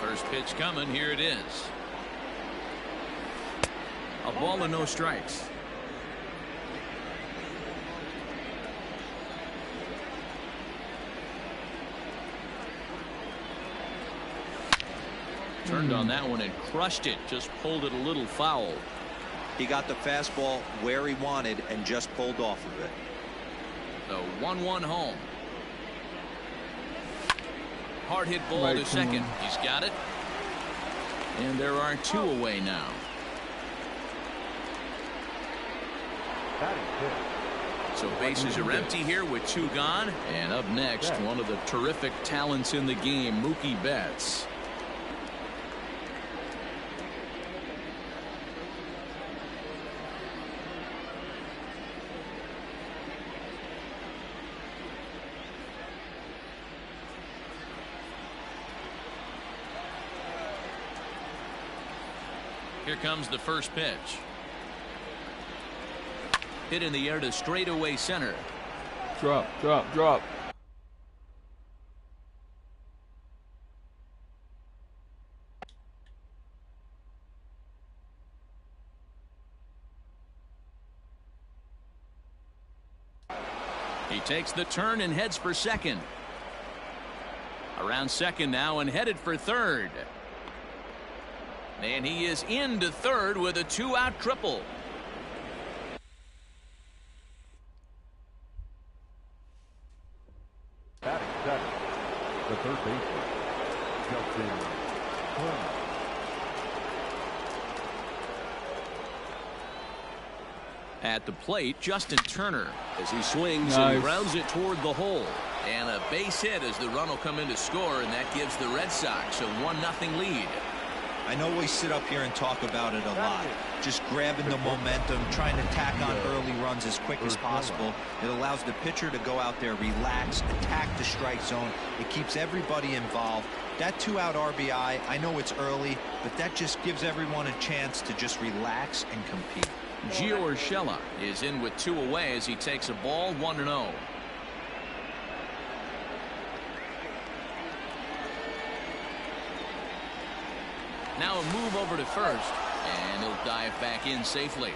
First pitch coming. Here it is. A ball and no strikes. Turned on that one and crushed it. Just pulled it a little foul. He got the fastball where he wanted and just pulled off of it. The 1-1 home. Hard hit ball to second. He's got it. And there are 2 away now. So bases are empty here with 2 gone. And up next, one of the terrific talents in the game, Mookie Betts. Here comes the first pitch. Hit in the air to straightaway center. Drop, drop, drop. He takes the turn and heads for second. Around second now and headed for third. And he is into third with a 2-out triple. Batting second, the third baseman, Justin Turner. At the plate, Justin Turner, as he swings and grounds it toward the hole. And a base hit as the run will come in to score, and that gives the Red Sox a 1-0 lead. I know we sit up here and talk about it a lot. Just grabbing the momentum, trying to tack on early runs as quick as possible. It allows the pitcher to go out there, relax, attack the strike zone. It keeps everybody involved. That 2-out RBI, I know it's early, but that just gives everyone a chance to just relax and compete. Gio Urshela is in with 2 away as he takes a ball 1-0. Now a move over to first, and he'll dive back in safely.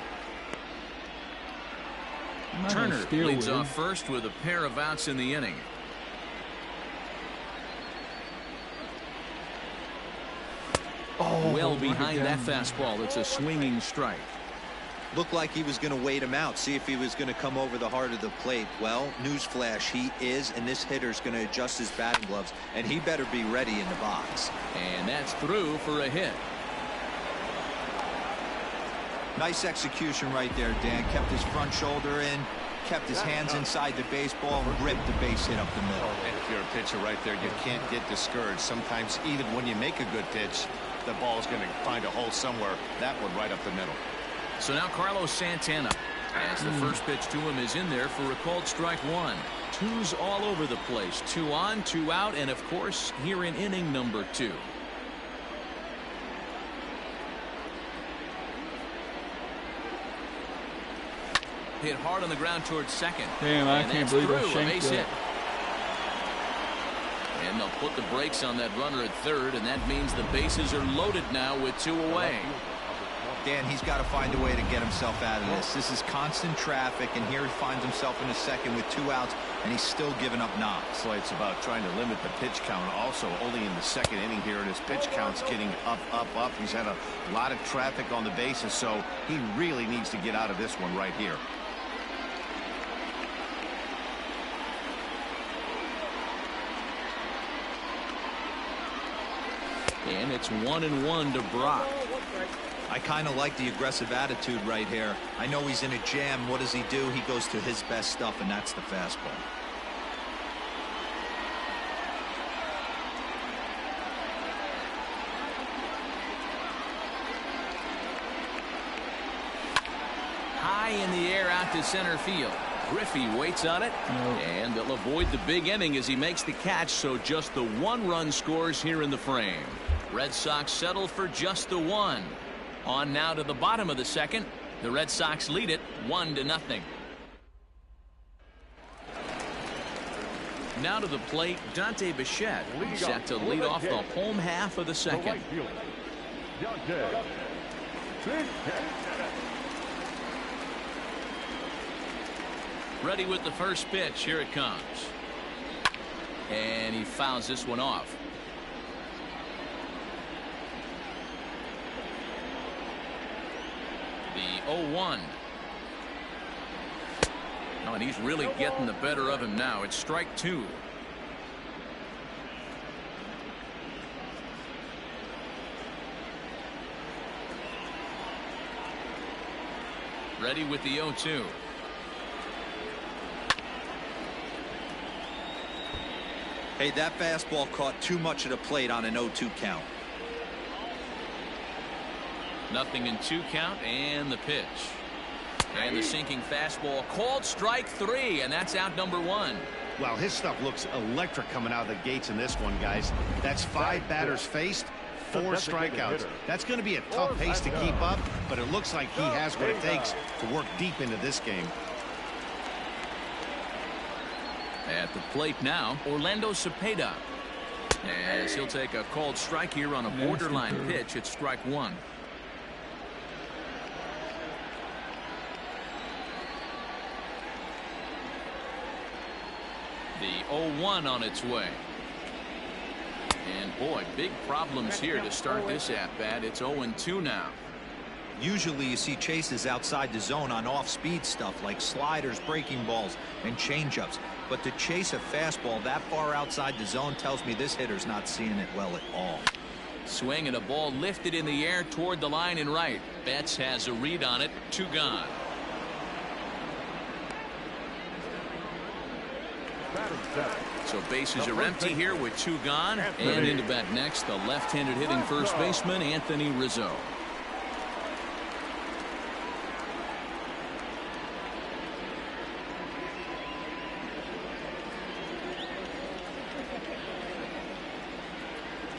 Turner leads off first with a pair of outs in the inning. Well behind that fastball. It's a swinging strike. Looked like he was going to wait him out, see if he was going to come over the heart of the plate. Well, newsflash, he is, and this hitter's going to adjust his batting gloves, and he better be ready in the box. And that's through for a hit. Nice execution right there, Dan. Kept his front shoulder in, kept his hands inside the baseball, and ripped the base hit up the middle. And if you're a pitcher right there, you can't get discouraged. Sometimes even when you make a good pitch, the ball's going to find a hole somewhere. That one right up the middle. So now Carlos Santana, as the first pitch to him is in there for a called strike 1. 2's all over the place. 2 on, 2 out, and of course here in inning number 2. Hit hard on the ground towards second. Damn, I can't believe I shanked that. And they'll put the brakes on that runner at third, and that means the bases are loaded now with 2 away. Dan, he's got to find a way to get himself out of this. This is constant traffic, and here he finds himself in a second with 2 outs, and he's still giving up knocks. So it's about trying to limit the pitch count. Also, only in the second inning here, and his pitch count's getting up, up, up. He's had a lot of traffic on the bases, so he really needs to get out of this one right here. And it's 1-1 to Brock. I kind of like the aggressive attitude right here. I know he's in a jam. What does he do? He goes to his best stuff, and that's the fastball. High in the air out to center field. Griffey waits on it, and they'll avoid the big inning as he makes the catch, so just the 1 run scores here in the frame. Red Sox settle for just the 1. On now to the bottom of the second. The Red Sox lead it 1-0. Now to the plate, Dante Bichette, set to lead off the home half of the second. Ready with the first pitch. Here it comes. And he fouls this one off. The 0-1. Oh, and he's really getting the better of him now. It's strike two. Ready with the 0-2. Hey, that fastball caught too much of the plate on an 0-2 count. Nothing in 2 count, and the pitch. And the sinking fastball called strike three, and that's out number one. Well, his stuff looks electric coming out of the gates in this one, guys. That's 5 batters faced, 4 strikeouts. That's going to be a tough pace to keep up, but it looks like he has what it takes to work deep into this game. At the plate now, Orlando Cepeda. As he'll take a called strike here on a borderline pitch at strike one. The 0-1 on its way. And boy, big problems here to start this at bat. It's 0-2 now. Usually you see chases outside the zone on off-speed stuff like sliders, breaking balls, and changeups. But to chase a fastball that far outside the zone tells me this hitter's not seeing it well at all. Swing and a ball lifted in the air toward the line and right. Betts has a read on it. 2 gone. So bases are empty here with 2 gone. And into bat next, the left-handed hitting first baseman, Anthony Rizzo.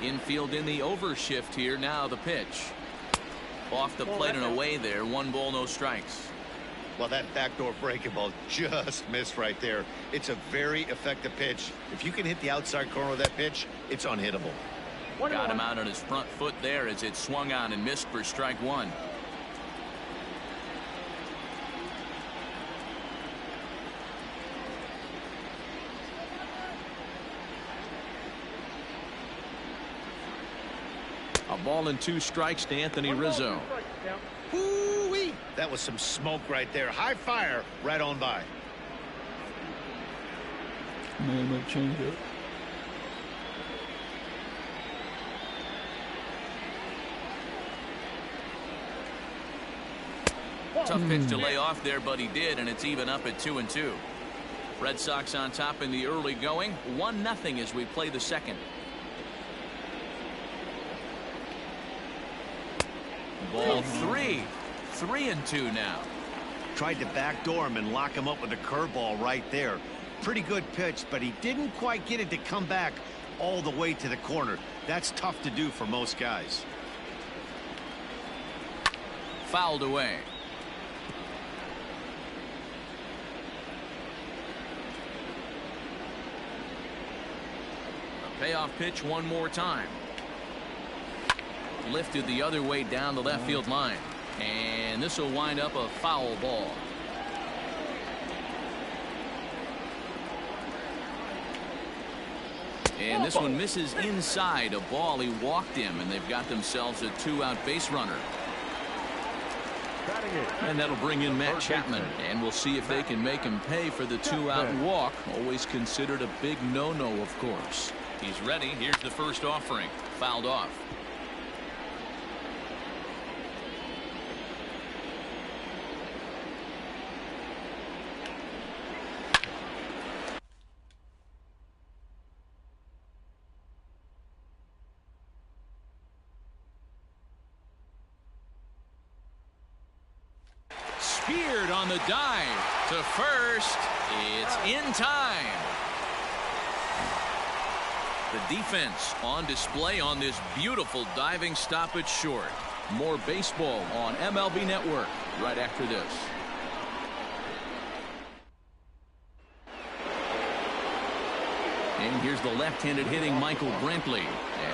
Infield in the overshift here. Now the pitch. Off the plate and away there. 1 ball, no strikes. Well, that backdoor breaking ball just missed right there. It's a very effective pitch. If you can hit the outside corner of that pitch, it's unhittable. Got him out on his front foot there as it swung on and missed for strike one. A ball and 2 strikes to Anthony Rizzo. Woo-wee. That was some smoke right there. High fire right on by. Man, change it. Tough pitch to lay off there, but he did, and it's even up at 2-2. Red Sox on top in the early going. 1-0 as we play the second. Ball 3. 3-2 now. Tried to backdoor him and lock him up with a curveball right there. Pretty good pitch, but he didn't quite get it to come back all the way to the corner. That's tough to do for most guys. Fouled away. A payoff pitch one more time. Lifted the other way down the left field line. And this will wind up a foul ball. And this one misses inside a ball. He walked him, and they've got themselves a 2-out base runner. And that'll bring in Matt Chapman, and we'll see if they can make him pay for the 2-out walk. Always considered a big no-no, of course. He's ready. Here's the first offering. Fouled off. Speared on the dive to first. It's in time. The defense on display on this beautiful diving stoppage short. More baseball on MLB Network right after this. And here's the left-handed hitting Michael Brantley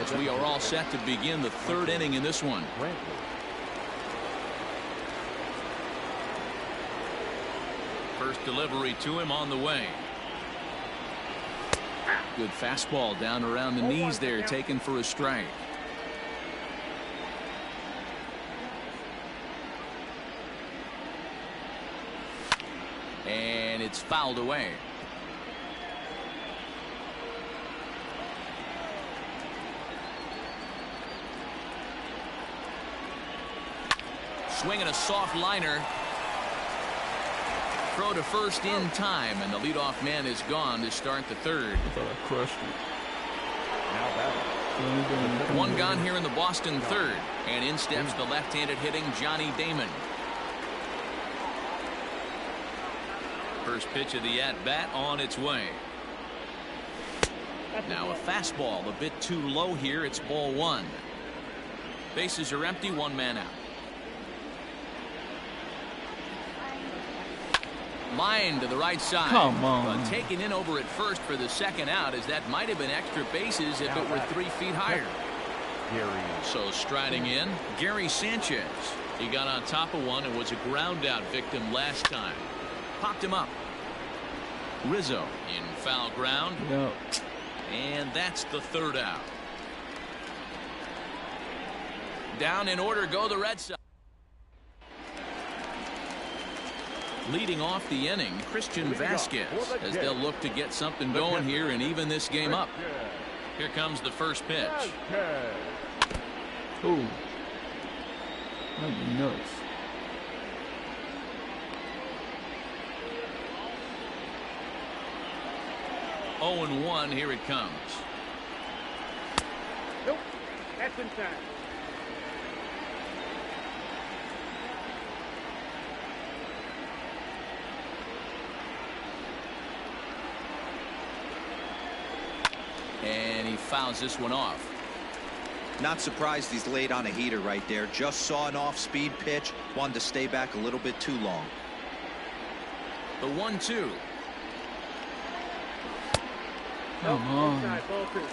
as we are all set to begin the third inning in this one. First delivery to him on the way. Good fastball down around the knees there, taken for a strike. And it's fouled away. Swinging a soft liner. Throw to first in time, and the leadoff man is gone to start the third. I thought I crushed it. One gone here in the Boston third, and in steps the left-handed hitting Johnny Damon. First pitch of the at-bat on its way. Now a fastball a bit too low here. It's ball one. Bases are empty, one man out. Line to the right side. Come on. But taken in over at first for the second out, as that might have been extra bases if it were 3 feet higher. So striding in, Gary Sanchez. He got on top of one and was a ground out victim last time. Popped him up. Rizzo in foul ground. Yep. And that's the third out. Down in order go the Red Sox. Leading off the inning, Christian Vasquez, as they'll look to get something going here and even this game up. Here comes the first pitch. Oh, that'd be nuts. Oh, and 1, here it comes. Nope, that's inside. And he fouls this one off. Not surprised he's laid on a heater right there. Just saw an off-speed pitch. Wanted to stay back a little bit too long. The 1-2. Come on. Inside, ball two.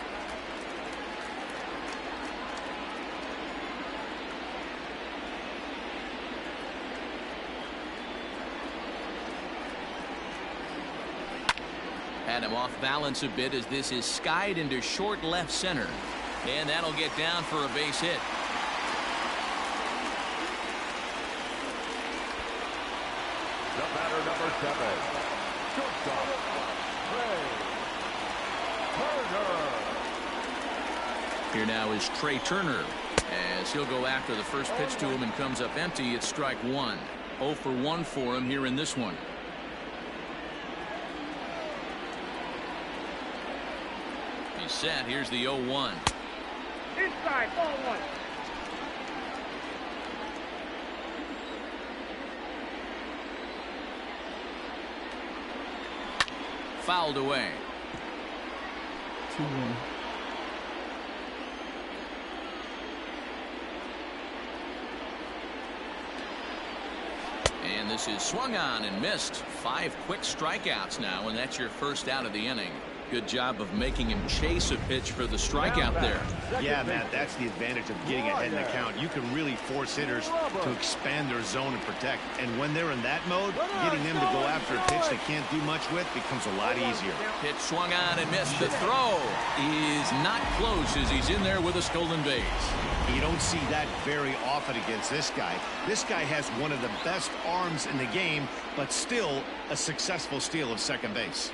Had him off balance a bit as this is skied into short left center. And that'll get down for a base hit. The batter, number 7. Shortstop, Trey Turner. Here now is Trey Turner, as he'll go after the first pitch to him and comes up empty. It's strike one. 0 for 1 for him here in this one. He's set. Here's the 0-1. Inside, ball one. Fouled away. 2-1. And this is swung on and missed. 5 quick strikeouts now, and that's your first out of the inning. Good job of making him chase a pitch for the strikeout there. Yeah, Matt, that's the advantage of getting ahead in the count. You can really force hitters to expand their zone and protect. And when they're in that mode, getting them to go after a pitch they can't do much with becomes a lot easier. Pitch swung on and missed. The throw is not close as he's in there with a stolen base. You don't see that very often against this guy. This guy has one of the best arms in the game, but still a successful steal of second base.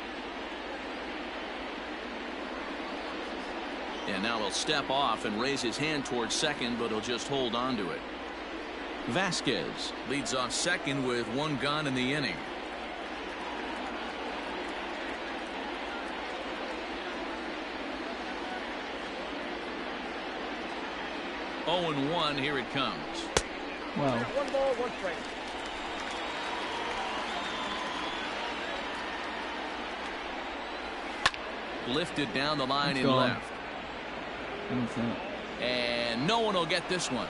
And now he'll step off and raise his hand towards second, but he'll just hold on to it. Vasquez leads off second with 1 gone in the inning. Oh, and 1, here it comes. Wow. 1 ball, 1 strike. Lifted down the line It's in gone. left. Inside. And no one will get this one.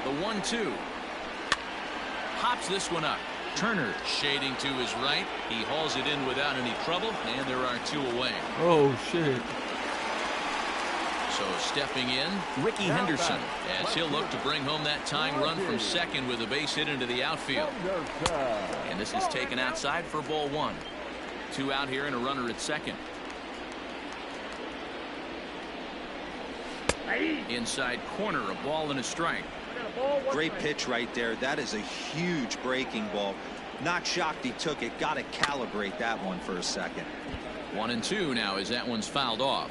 The 1-2. Hops this one up. Turner shading to his right. He hauls it in without any trouble, and there are 2 away. Oh, shit. So stepping in, Ricky Henderson, as he'll look to bring home that tying run from second with a base hit into the outfield. And this is taken outside for ball 1. 2 out here and a runner at second. Inside corner, a ball and a strike. Great pitch right there. That is a huge breaking ball. Not shocked he took it. Got to calibrate that one for a second. 1-2 now as that one's fouled off.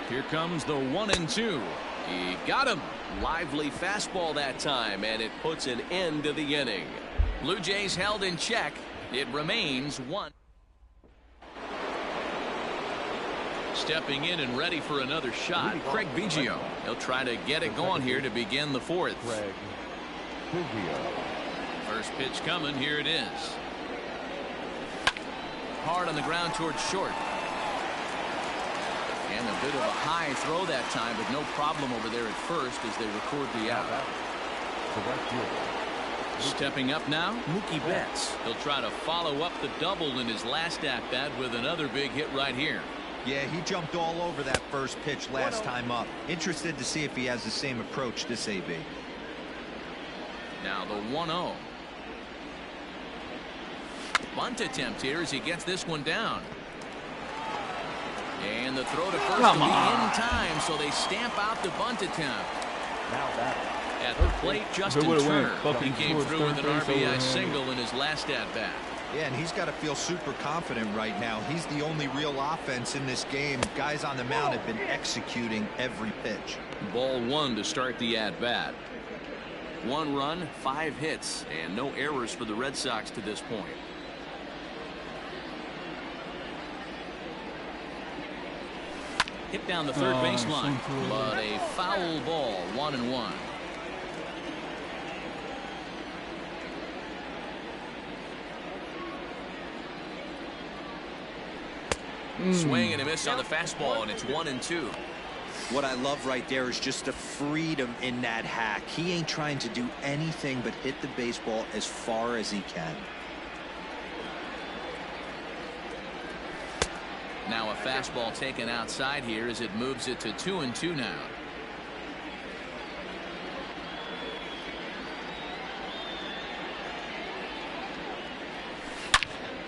Here comes the 1-2. He got him. Lively fastball that time, and it puts an end to the inning. Blue Jays held in check. It remains 1. Stepping in and ready for another shot, Craig Biggio. He'll try to get it going here to begin the 4th. First pitch coming. Here it is. Hard on the ground towards short. And a bit of a high throw that time, but no problem over there at first as they record the out. Stepping up now, Mookie Betts. He'll try to follow up the double in his last at-bat with another big hit right here. Yeah, he jumped all over that first pitch last time up. Interested to see if he has the same approach this AB. Now the 1-0. Bunt attempt here as he gets this one down. And the throw to first will be in time, so they stamp out the bunt attempt. At the plate, Justin Turner. He came through with an RBI single in his last at-bat. Yeah, and he's got to feel super confident right now. He's the only real offense in this game. Guys on the mound have been executing every pitch. Ball 1 to start the at-bat. 1 run, 5 hits, and no errors for the Red Sox to this point. Hit down the third baseline, but a foul ball. 1-1. Swing and a miss on the fastball, and it's 1-2. What I love right there is just the freedom in that hack. He ain't trying to do anything but hit the baseball as far as he can. Now a fastball taken outside here as it moves it to 2-2 now.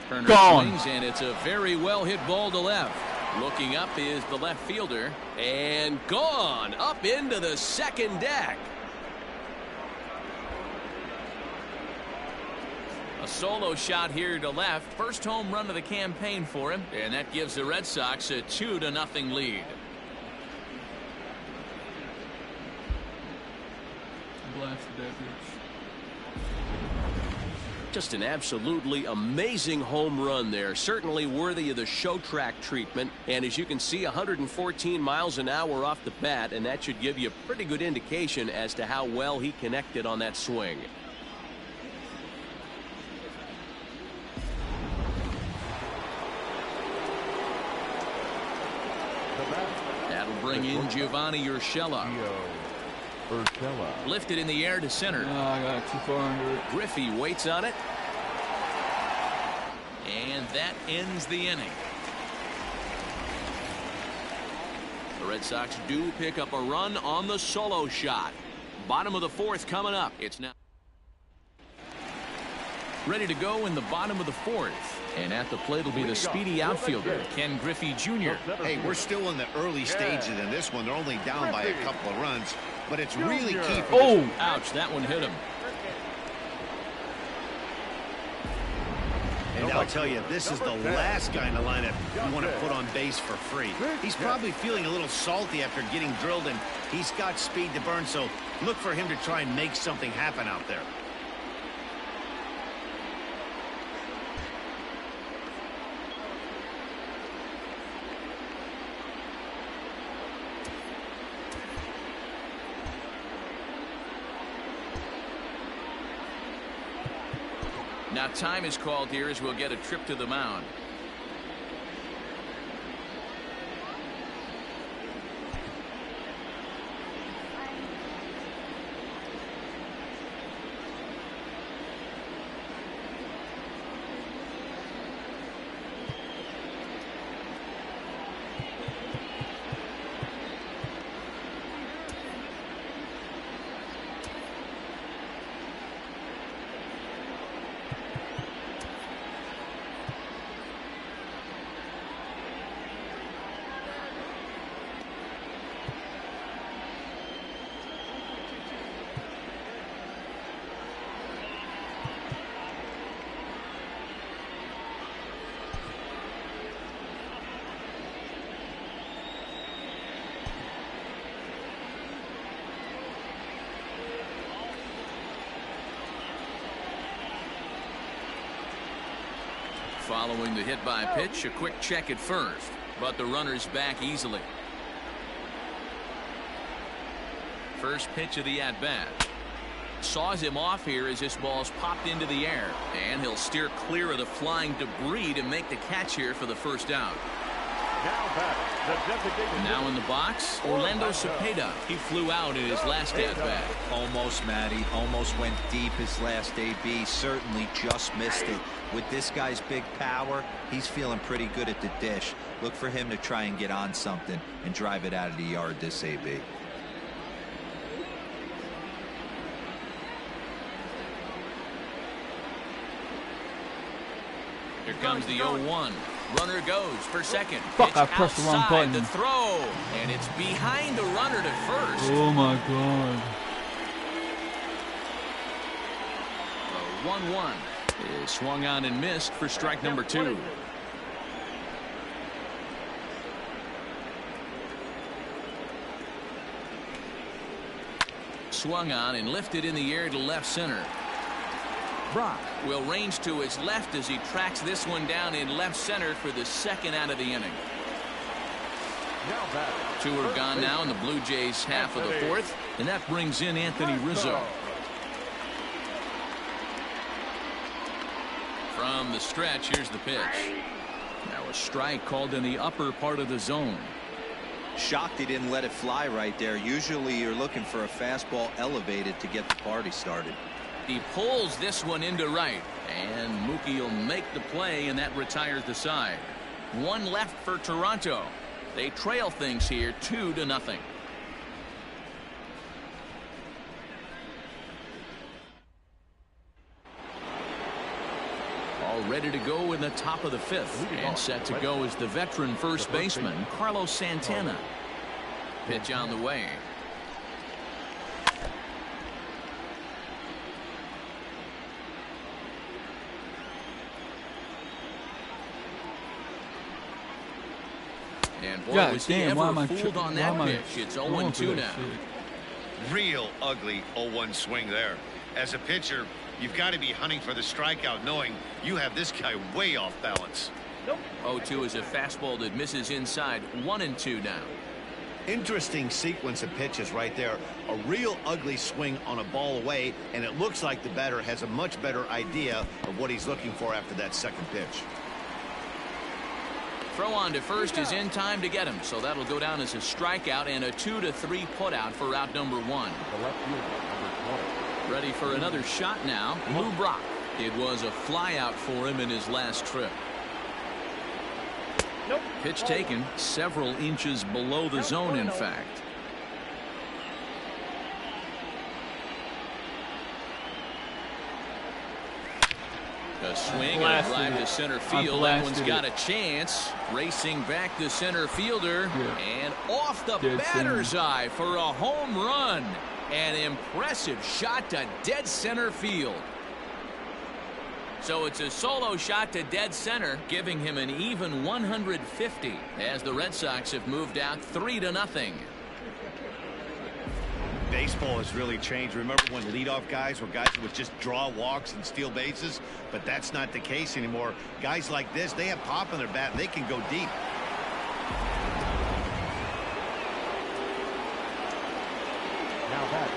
Turner swings, and it's a very well hit ball to left. Looking up is the left fielder, and gone up into the second deck. A solo shot here to left. First home run of the campaign for him, and that gives the Red Sox a 2-0 lead. Blasted that bitch. Just an absolutely amazing home run there. Certainly worthy of the show track treatment. And as you can see, 114 miles an hour off the bat, and that should give you a pretty good indication as to how well he connected on that swing. That'll bring in Giovanni Urshela. Lifted in the air to center. I got too far under it. Griffey waits on it. And that ends the inning. The Red Sox do pick up a run on the solo shot. Bottom of the 4th coming up. It's now ready to go in the bottom of the 4th. And at the plate will be the speedy outfielder, Ken Griffey Jr. Hey, we're still in the early stages in this one. They're only down by a couple of runs, but it's really key for this. Ouch, that one hit him. And I'll tell you, this is the last guy in the lineup you want to put on base for free. He's probably feeling a little salty after getting drilled, and he's got speed to burn, so look for him to try and make something happen out there. Now time is called here as we'll get a trip to the mound. Following the hit by pitch, a quick check at first, but the runner's back easily. First pitch of the at-bat. Saws him off here as this ball's popped into the air, and he'll steer clear of the flying debris to make the catch here for the first out. Now in the box, Orlando Cepeda. He flew out in his last at-bat. Almost, Matty. Almost went deep his last AB. Certainly just missed it. With this guy's big power, he's feeling pretty good at the dish. Look for him to try and get on something and drive it out of the yard this AB. Here comes the 0-1. Runner goes for second. Fuck, Pitch I pressed the wrong outside button. the throw, and it's behind the runner to first. Oh my God. The 1-1 is swung on and missed for strike number 2. Swung on and lifted in the air to left center. Brock will range to his left as he tracks this one down in left center for the second out of the inning. 2 are gone now in the Blue Jays half of the fourth, and that brings in Anthony Rizzo. From the stretch, here's the pitch. Now a strike called in the upper part of the zone. Shocked he didn't let it fly right there. Usually you're looking for a fastball elevated to get the party started. He pulls this one into right, and Mookie will make the play, and that retires the side. 1 left for Toronto. They trail things here 2-0. All ready to go in the top of the 5th, and set to go is the veteran first baseman Carlos Santana. Pitch on the way. And boy, God was damn, he why am ever I fooled on that pitch. It's 0-2 now. Real ugly 0-1 swing there. As a pitcher, you've got to be hunting for the strikeout, knowing you have this guy way off balance. 0-2 is a fastball that misses inside. 1-2 now. Interesting sequence of pitches right there. A real ugly swing on a ball away, and it looks like the batter has a much better idea of what he's looking for after that second pitch. Throw on to first is in time to get him, so that'll go down as a strikeout and a 2-3 putout for out number 1. Ready for another shot now. Lou Brock. It was a flyout for him in his last trip. Pitch taken several inches below the zone, in fact. A swing and a drive to center field. That one's got a chance. Racing back the center fielder. And off the batter's eye for a home run. An impressive shot to dead center field. So it's a solo shot to dead center, giving him an even 150 as the Red Sox have moved out 3-0. Baseball has really changed. Remember when leadoff guys were guys who would just draw walks and steal bases? But that's not the case anymore. Guys like this, they have pop in their bat. They can go deep. Now back,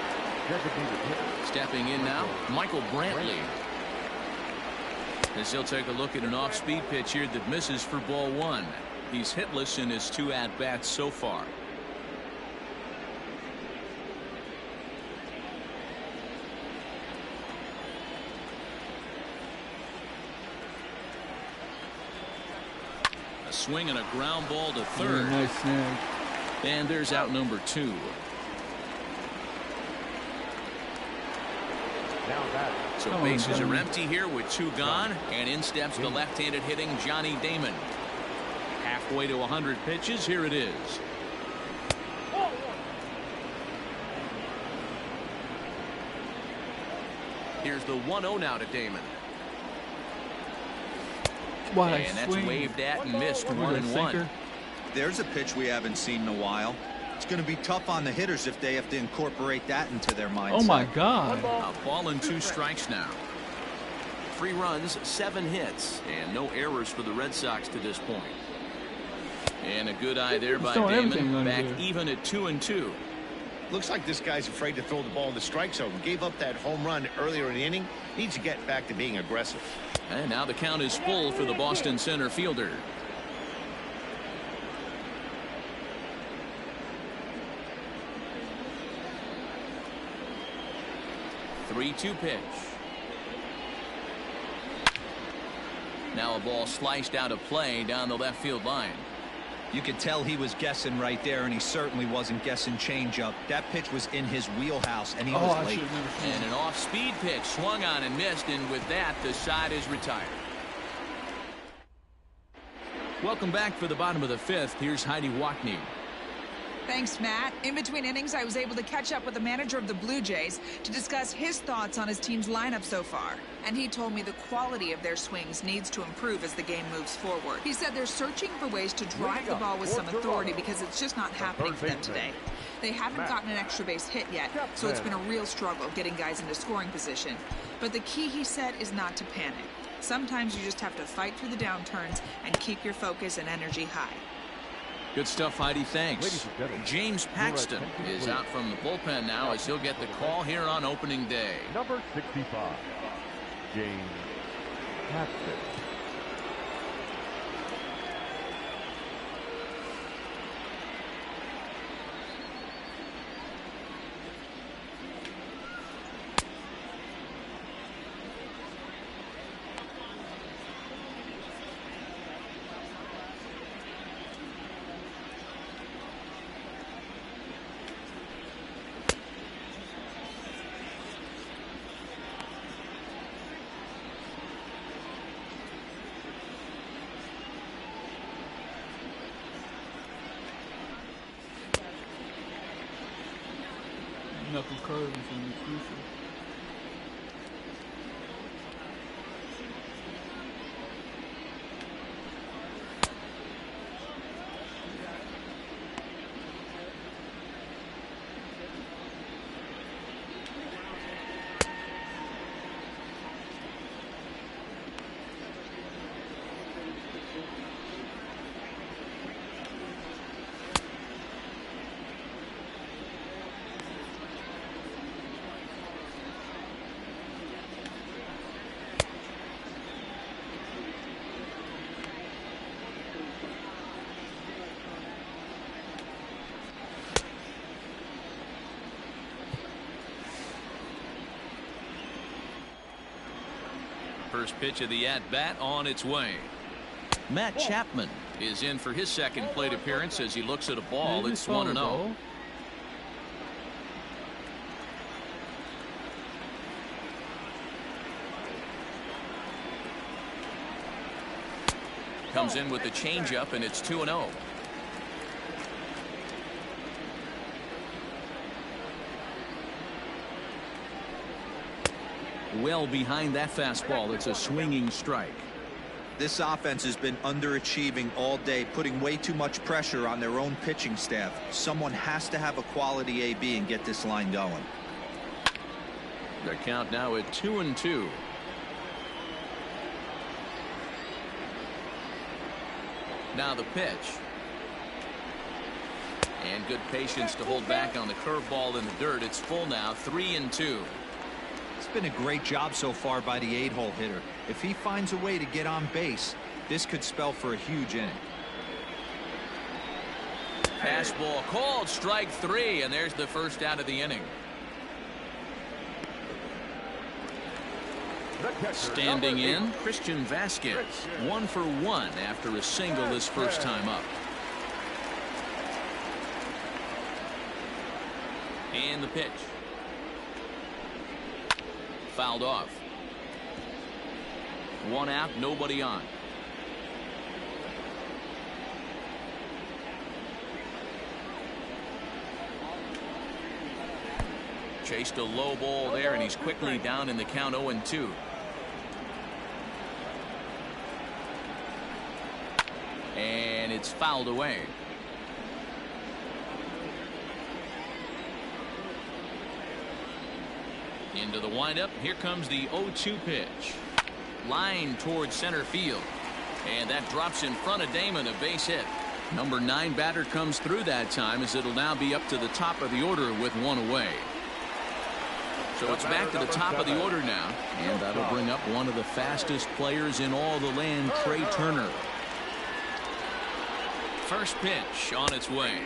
designated hitter. Stepping in now, Michael Brantley. As he'll take a look at an off-speed pitch here that misses for ball 1. He's hitless in his 2 at-bats so far. A swing and a ground ball to third. Nice snag. And there's out number 2. Now back. So bases are empty here with 2 gone, and in steps the left-handed hitting Johnny Damon. Halfway to 100 pitches. Here it is. Here's the 1-0 now to Damon. And that's waved at and missed. 1-1. There's a pitch we haven't seen in a while. It's going to be tough on the hitters if they have to incorporate that into their mindset. Oh my God. A ball and 2 strikes now. 3 runs, 7 hits, and no errors for the Red Sox to this point. And a good eye there by Damon, back even at 2-2. Looks like this guy's afraid to throw the ball in the strike zone. Gave up that home run earlier in the inning. Needs to get back to being aggressive. And now the count is full for the Boston center fielder. 3-2 pitch. Now a ball sliced out of play down the left field line. You could tell he was guessing right there, and he certainly wasn't guessing changeup. That pitch was in his wheelhouse, and he was late. And an off-speed pitch swung on and missed, and with that, the side is retired. Welcome back for the bottom of the 5th. Here's Heidi Wackney. Thanks, Matt. In between innings, I was able to catch up with the manager of the Blue Jays to discuss his thoughts on his team's lineup so far. And he told me the quality of their swings needs to improve as the game moves forward. He said they're searching for ways to drive the ball with some authority because it's just not happening for them today. They haven't gotten an extra base hit yet, so it's been a real struggle getting guys into scoring position. But the key, he said, is not to panic. Sometimes you just have to fight through the downturns and keep your focus and energy high. Good stuff, Heidi. Thanks. James Paxton is out from the bullpen now as he'll get the call here on opening day. Number 65, James Paxton. Knuckle curve is going to be crucial. First pitch of the at-bat on its way. Matt Chapman is in for his second plate appearance as he looks at a ball that's 1-0. Comes in with the changeup, and it's 2-0. Well behind that fastball. It's a swinging strike. This offense has been underachieving all day, putting way too much pressure on their own pitching staff. Someone has to have a quality AB and get this line going. The count now at 2-2. Now the pitch. And good patience to hold back on the curveball in the dirt. It's full now, 3-2. It's been a great job so far by the 8-hole hitter. If he finds a way to get on base, this could spell for a huge inning. Fastball called, strike 3, and there's the first out of the inning. Standing in, Christian Vasquez, 1 for 1 after a single his first time up. And the pitch. Fouled off. 1 out, nobody on. Chased a low ball there, and he's quickly down in the count 0-2. And it's fouled away. Into the windup. Here comes the 0-2 pitch. Line towards center field. And that drops in front of Damon, a base hit. Number 9 batter comes through that time, as it'll now be up to the top of the order with 1 away. So it's back to the top of the order now, and that'll bring up one of the fastest players in all the land, Trey Turner. First pitch on its way.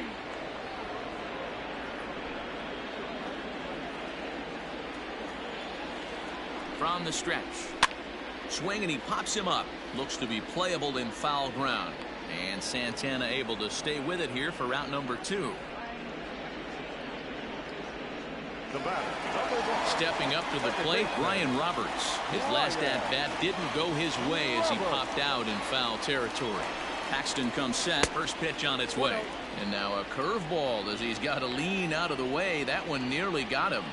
From the stretch. Swing, and he pops him up. Looks to be playable in foul ground. And Santana able to stay with it here for route number 2. Stepping up to the plate, Brian Roberts. His last at-bat didn't go his way as he popped out in foul territory. Paxton comes set. First pitch on its way. And now a curveball as he's got to lean out of the way. That one nearly got him.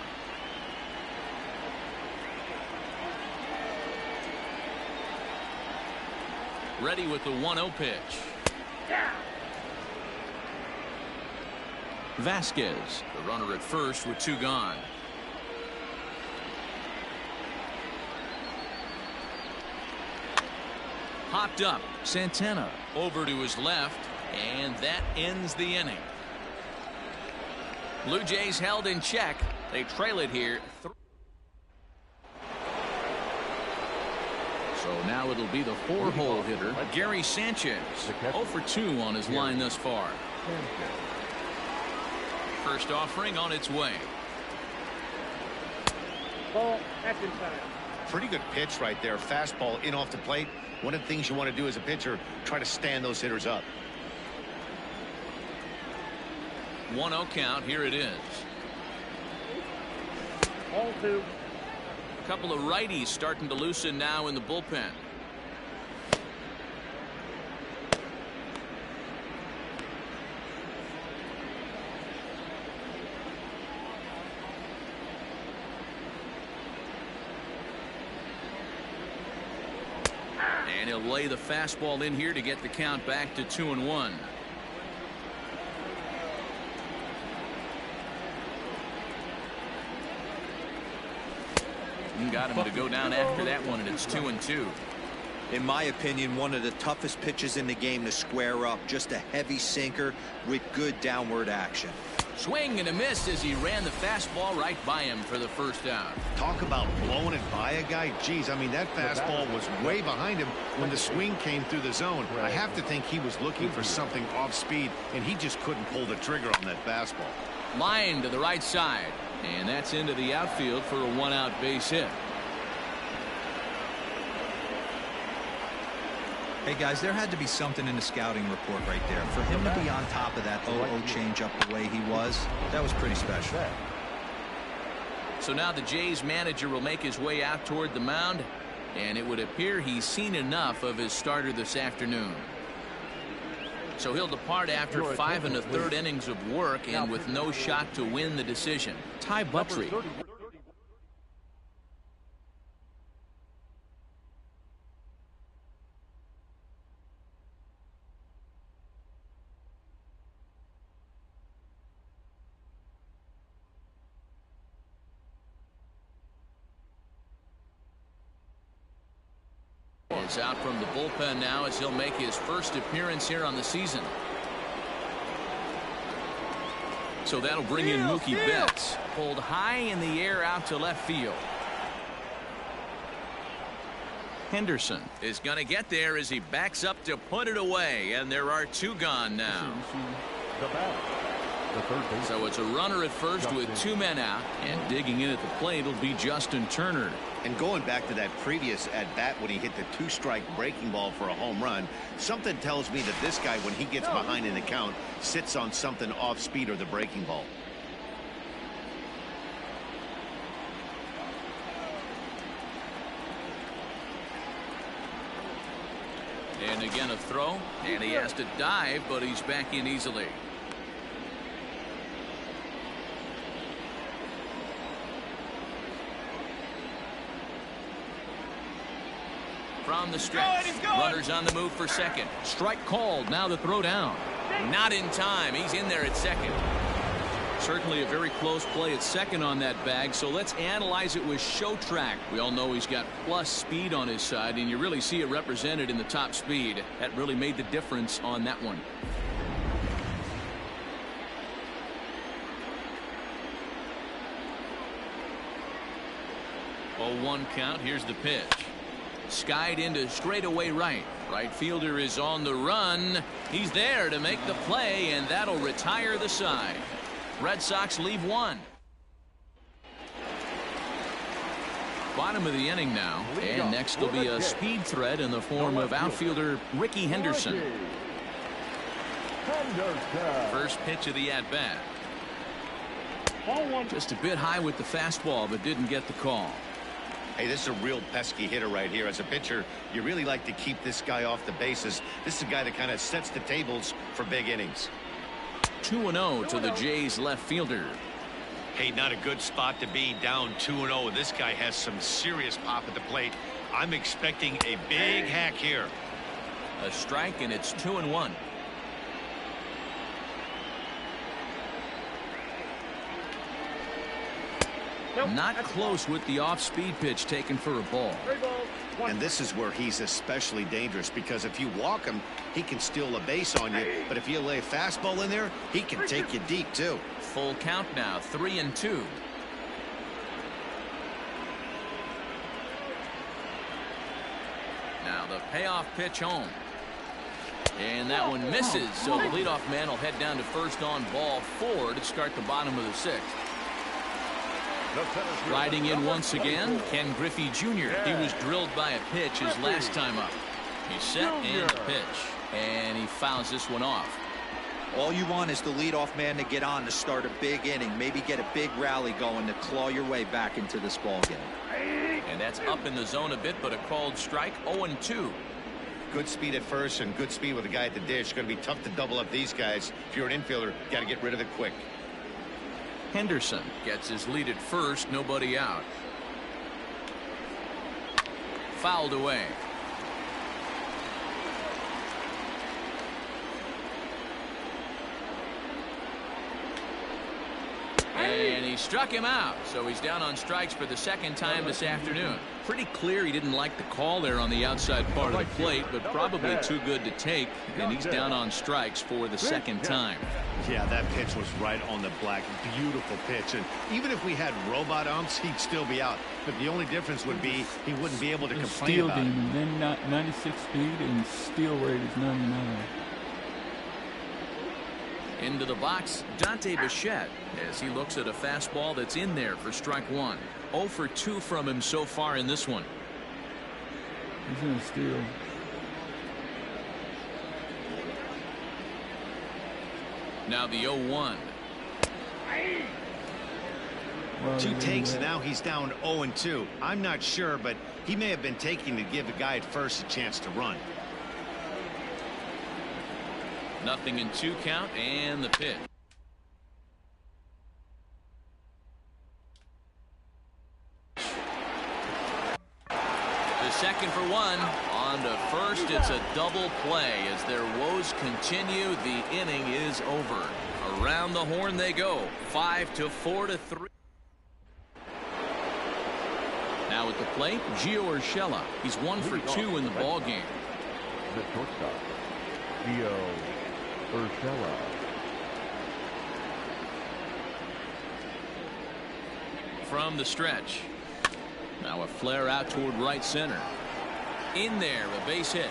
Ready with the 1-0 pitch. Vasquez, the runner at first with 2 gone. Popped up. Santana over to his left, and that ends the inning. Blue Jays held in check. They trail it here. So now it'll be the 4-hole hitter, Gary Sanchez. 0 for 2 on his line thus far. First offering on its way. Ball, that's inside. Pretty good pitch right there. Fastball in off the plate. One of the things you want to do as a pitcher, try to stand those hitters up. 1-0 count. Here it is. Ball 2. A couple of righties starting to loosen now in the bullpen. And he'll lay the fastball in here to get the count back to 2-1. Got him to go down after that one, and it's 2-2. In my opinion, one of the toughest pitches in the game to square up. Just a heavy sinker with good downward action. Swing and a miss as he ran the fastball right by him for the first out. Talk about blowing it by a guy. Geez, I mean, that fastball was way behind him when the swing came through the zone. I have to think he was looking for something off speed, and he just couldn't pull the trigger on that fastball. Line to the right side, and that's into the outfield for a 1-out base hit. Hey guys, there had to be something in the scouting report right there. For him to be on top of that 0-0 changeup the way he was, that was pretty special. So now the Jays manager will make his way out toward the mound, and it would appear he's seen enough of his starter this afternoon. So he'll depart after 5 1/3 innings of work and with no shot to win the decision. Ty Buttrey. Is out from the bullpen now as he'll make his first appearance here on the season. So that'll bring in Mookie Betts. Pulled high in the air out to left field. Henderson is going to get there as he backs up to put it away, and there are 2 gone now. So it's a runner at first with 2 men out, and digging in at the plate will be Justin Turner. And going back to that previous at-bat when he hit the 2-strike breaking ball for a home run, something tells me that this guy, when he gets behind in the count, sits on something off speed or the breaking ball. And again a throw, and he has to dive, but he's back in easily. From the stretch, runners on the move for second. Strike called. Now the throw down. Not in time. He's in there at second. Certainly a very close play at second on that bag, so let's analyze it with show track. We all know he's got plus speed on his side, and you really see it represented in the top speed. That really made the difference on that one. Oh, 1 count. Here's the pitch. Skied into straightaway right. Right fielder is on the run. He's there to make the play, and that'll retire the side. Red Sox leave 1. Bottom of the inning now, and next will be a speed threat in the form of outfielder Ricky Henderson. First pitch of the at-bat. Just a bit high with the fastball, but didn't get the call. Hey, this is a real pesky hitter right here. As a pitcher, you really like to keep this guy off the bases. This is a guy that kind of sets the tables for big innings. 2-0 to the Jays left fielder. Hey, not a good spot to be, down 2-0. This guy has some serious pop at the plate. I'm expecting a big hack here. A strike, and it's 2-1. Not close with the off-speed pitch taken for a ball. And this is where he's especially dangerous, because if you walk him, he can steal a base on you. But if you lay a fastball in there, he can take you deep, too. Full count now, 3-2. Now the payoff pitch home. And that one misses, so the leadoff man will head down to first on ball 4 to start the bottom of the 6th. Riding in once again, Ken Griffey Jr. He was drilled by a pitch his last time up. He's set and the pitch, and he fouls this one off. All you want is the leadoff man to get on to start a big inning, maybe get a big rally going to claw your way back into this ball game. And that's up in the zone a bit, but a called strike. 0-2. Good speed at first and good speed with the guy at the dish. It's going to be tough to double up these guys. If you're an infielder, got to get rid of it quick. Henderson gets his lead at first, nobody out. Fouled away. And he struck him out, so he's down on strikes for the second time this afternoon. Pretty clear he didn't like the call there on the outside part of the plate, but probably too good to take, and he's down on strikes for the second time. Yeah, that pitch was right on the black. Beautiful pitch. And even if we had robot umps, he'd still be out. But the only difference would be he wouldn't be able to complain about it. Then 96 speed and steal rate is 99. Into the box, Dante Bichette, as he looks at a fastball that's in there for strike 1. 0 for 2 from him so far in this one. He's going to steal. Now the 0-1. Well, 2 takes, and now he's down 0-2. I'm not sure, but he may have been taking to give the guy at first a chance to run. Nothing in 2 count, and the pitch. The second for 1. On to first, it's a double play. As their woes continue, the inning is over. Around the horn they go. 5-4-3. Now at the plate, Gio Urshela. He's 1 for 2 in the ball game. The shortstop, Gio Urshela. From the stretch. Now a flare out toward right center. In there, a base hit.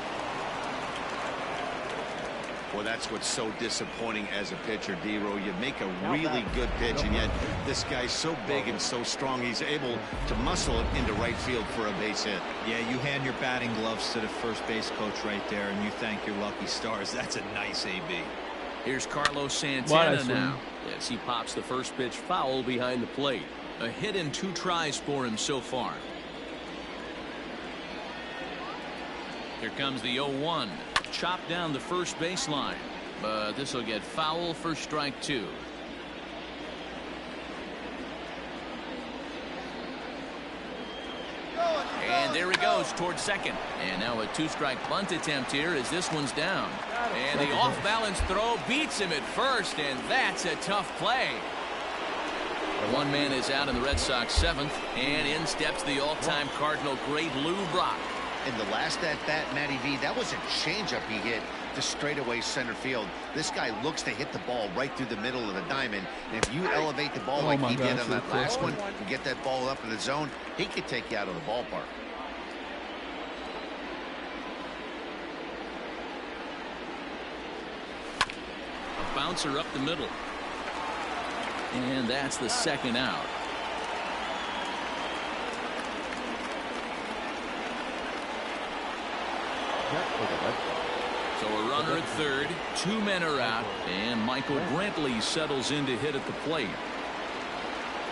Well, that's what's so disappointing as a pitcher, D-Row. You make a really good pitch, and yet this guy's so big and so strong, he's able to muscle it into right field for a base hit. Yeah, you hand your batting gloves to the first base coach right there, and you thank your lucky stars. That's a nice AB. Here's Carlos Santana now, as he pops the first pitch foul behind the plate. A hit in 2 tries for him so far. Here comes the 0-1. Chopped down the first baseline, but this will get foul for strike 2. And there he goes towards second. And now a 2-strike bunt attempt here as this one's down. And the off-balance throw beats him at first, and that's a tough play. One man is out in the Red Sox 7th, and in steps the all-time Cardinal great Lou Brock. In the last at-bat, Matty V, that was a changeup he hit to straightaway center field. This guy looks to hit the ball right through the middle of the diamond. And if you elevate the ball like he did on that last one and get that ball up in the zone, he could take you out of the ballpark. A bouncer up the middle. And that's the second out. So a runner at third, 2 men are out, and Michael Brantley settles in to hit at the plate.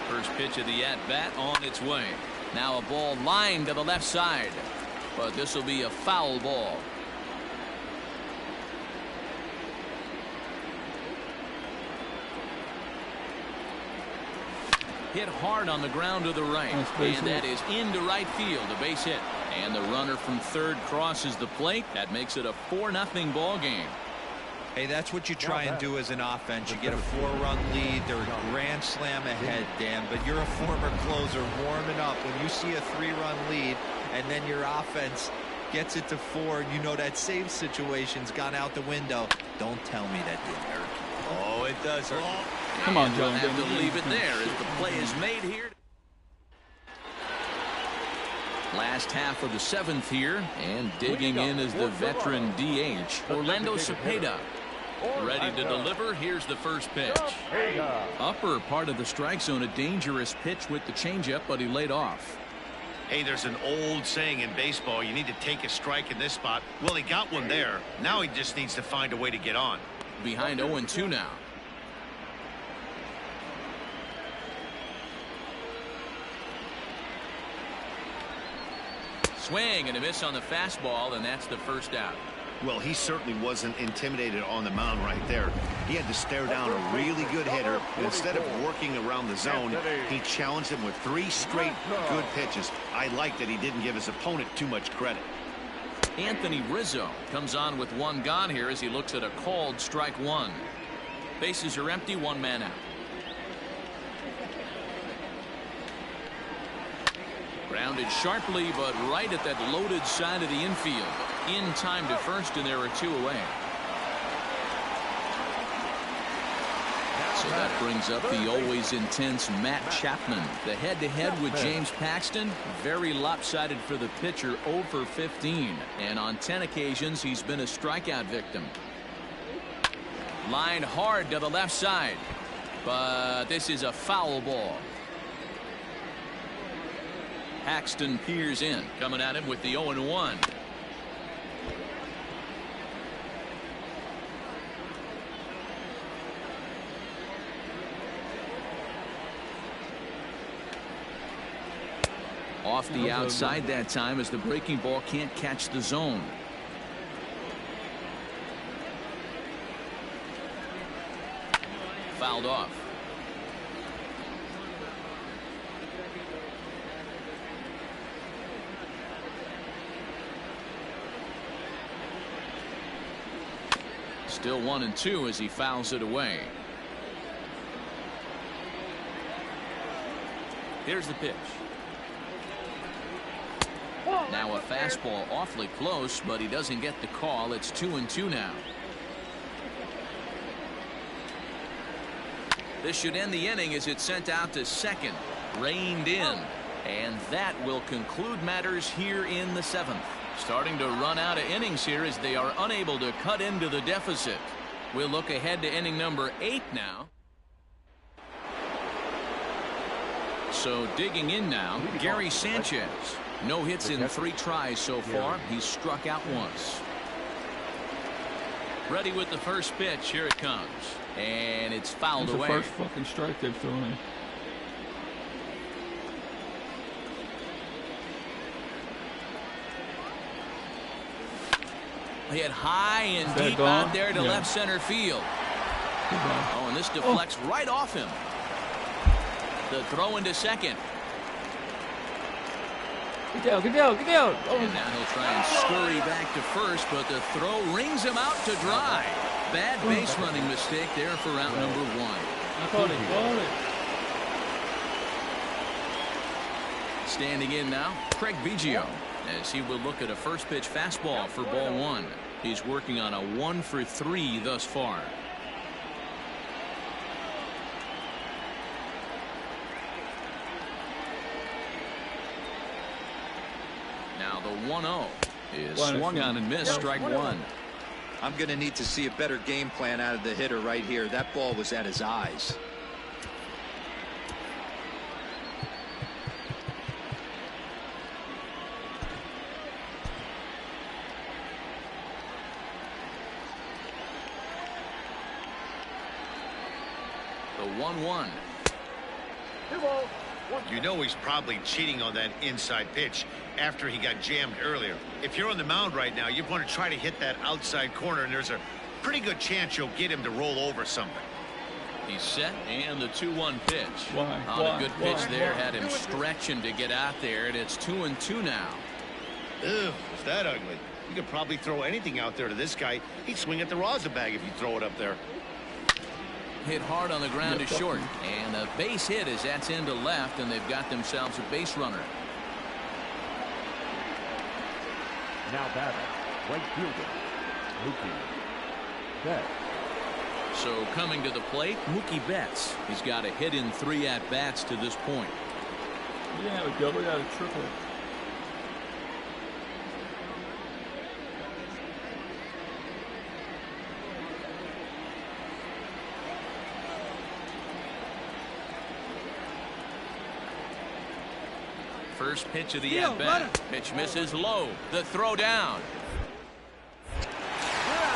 First pitch of the at-bat on its way. Now a ball lined to the left side, but this will be a foul ball. Hit hard on the ground to the right, and that is into right field, a base hit. And the runner from third crosses the plate. That makes it a 4-0 ball game. Hey, that's what you try and do as an offense. You get a 4-run lead. They're a grand slam ahead, Dan, but you're a former closer warming up. When you see a 3-run lead and then your offense gets it to 4, and you know that save situation's gone out the window, don't tell me that didn't hurt. Oh, it does hurt. Come on, Joe. We'll have to leave it there as the play is made here. Last half of the 7th here, and digging in is the veteran DH, Orlando Cepeda. Ready to deliver. Here's the first pitch. Upper part of the strike zone, a dangerous pitch with the changeup, but he laid off. Hey, there's an old saying in baseball, you need to take a strike in this spot. Well, he got one there. Now he just needs to find a way to get on. Behind 0-2 now. Swing and a miss on the fastball, and that's the first out. Well, he certainly wasn't intimidated on the mound right there. He had to stare down a really good hitter, and instead of working around the zone, he challenged him with 3 straight good pitches. I like that he didn't give his opponent too much credit. Anthony Rizzo comes on with 1 gone here as he looks at a called strike 1. Bases are empty, 1 man out. Grounded sharply, but right at that loaded side of the infield. In time to first, and there are 2 away. So that brings up the always intense Matt Chapman. The head-to-head with James Paxton, very lopsided for the pitcher, 0 for 15. And on 10 occasions, he's been a strikeout victim. Lined hard to the left side, but this is a foul ball. Paxton peers in, coming at him with the 0-1. Off the outside that time as the breaking ball can't catch the zone. Fouled off. Still 1-2 as he fouls it away. Here's the pitch. Now a fastball awfully close, but he doesn't get the call. It's 2-2 now. This should end the inning as it's sent out to second. Reined in. And that will conclude matters here in the 7th. Starting to run out of innings here as they are unable to cut into the deficit. We'll look ahead to inning number 8 now. So digging in now, Gary Sanchez. No hits in 3 tries so far. He's struck out once. Ready with the first pitch. Here it comes. And it's fouled away. The first fucking strike they've thrown in. Hit high and deep out there to left center field. Oh, and this deflects right off him. The throw into second. Get down, get down, get down. Oh. And now he'll try and scurry back to first, but the throw rings him out to dry. Bad base running mistake there for route number 1. Standing in now, Craig Biggio, as he will look at a first pitch fastball for ball one. He's working on a 1 for 3 thus far. Now the 1-0 is swung on and missed. Strike one. I'm going to need to see a better game plan out of the hitter right here. That ball was at his eyes. The 1-1. You know he's probably cheating on that inside pitch after he got jammed earlier. If you're on the mound right now, you want to try to hit that outside corner, and there's a pretty good chance you'll get him to roll over something. He's set, and the 2-1 pitch. Why? A good pitch there, had him stretching to get out there, and it's 2-2 now. Ew, is that ugly? You could probably throw anything out there to this guy. He'd swing at the rosin bag if you throw it up there. Hit hard on the ground to short, and a base hit as that's into left, and they've got themselves a base runner. Now batter, right fielder, Mookie Betts. So coming to the plate, Mookie Betts. He's got a hit in 3 at-bats to this point. He didn't have a double, he had a triple. First pitch of the at-bat. Pitch misses low. The throw down.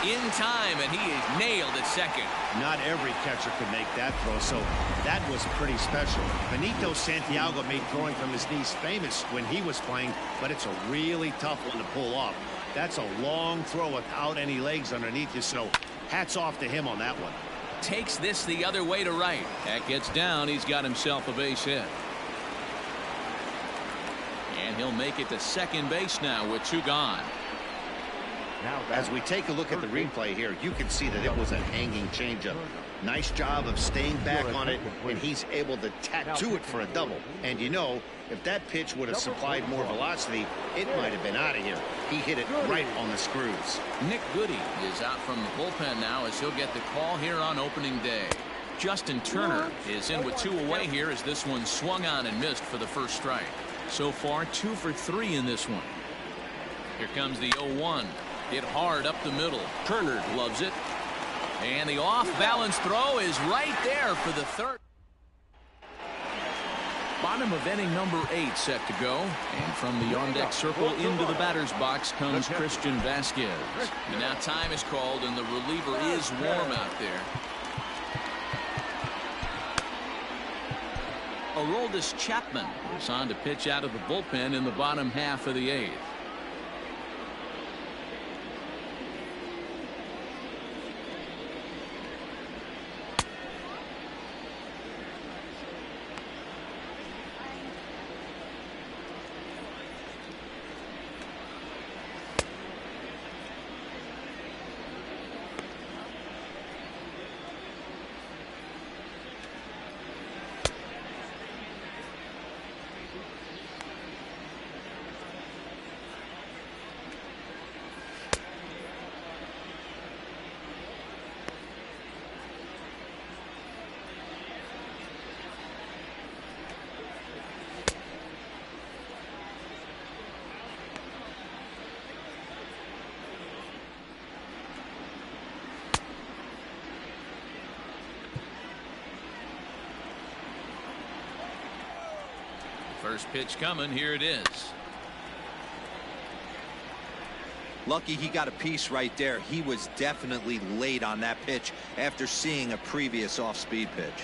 In time, and he is nailed at second. Not every catcher could make that throw, so that was pretty special. Benito Santiago made throwing from his knees famous when he was playing, but it's a really tough one to pull off. That's a long throw without any legs underneath you, so hats off to him on that one. Takes this the other way to right. That gets down. He's got himself a base hit. And he'll make it to second base now with 2 gone. As we take a look at the replay here, you can see that it was a hanging changeup. Nice job of staying back on it, and he's able to tattoo it for a double. And you know, if that pitch would have supplied more velocity, it might have been out of here. He hit it right on the screws. Nick Goody is out from the bullpen now as he'll get the call here on opening day. Justin Turner is in with 2 away here as this one swung on and missed for the first strike. So far 2 for 3 in this one. Here comes the 0-1. Hit hard up the middle. Turner loves it. And the off-balance throw is right there for the third. Bottom of inning number 8 set to go. And from the on-deck circle into the batter's box comes Christian Vasquez. And now time is called, and the reliever is warm out there. Aroldis Chapman is on to pitch out of the bullpen in the bottom half of the 8th. First pitch coming. Here it is. Lucky he got a piece right there. He was definitely late on that pitch after seeing a previous off-speed pitch.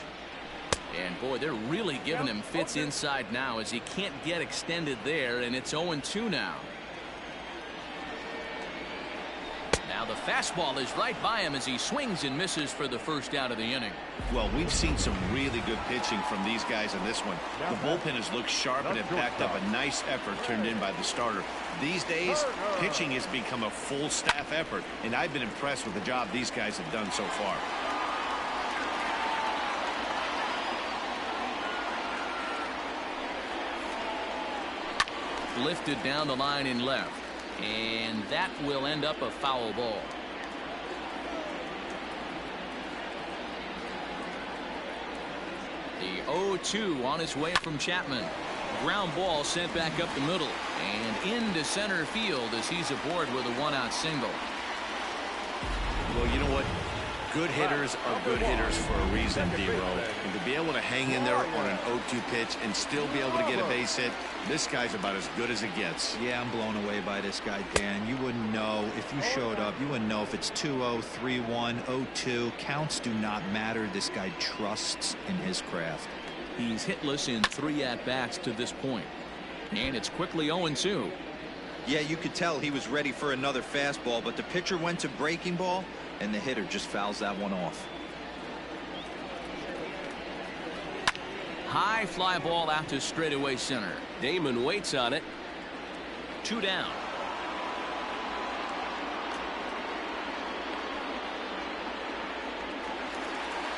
And boy, they're really giving him fits inside now as he can't get extended there, and it's 0-2 now. Now the fastball is right by him as he swings and misses for the first out of the inning. Well, we've seen some really good pitching from these guys in this one. The bullpen has looked sharp and it backed up a nice effort turned in by the starter. These days, pitching has become a full staff effort, and I've been impressed with the job these guys have done so far. lifted down the line in left. And that will end up a foul ball. The 0-2 on its way from Chapman. Ground ball sent back up the middle and into center field as he's aboard with a one-out single. Well, you know what? Good hitters are good hitters for a reason, D-Row. And to be able to hang in there on an 0-2 pitch and still be able to get a base hit, this guy's about as good as it gets. Yeah, I'm blown away by this guy, Dan. You wouldn't know if you showed up. You wouldn't know if it's 2-0, 3-1, 0-2. Counts do not matter. This guy trusts in his craft. He's hitless in 3 at-bats to this point. And it's quickly 0-2. Yeah, you could tell he was ready for another fastball, but the pitcher went to breaking ball, and the hitter just fouls that one off. High fly ball out to straightaway center. Damon waits on it. 2 down.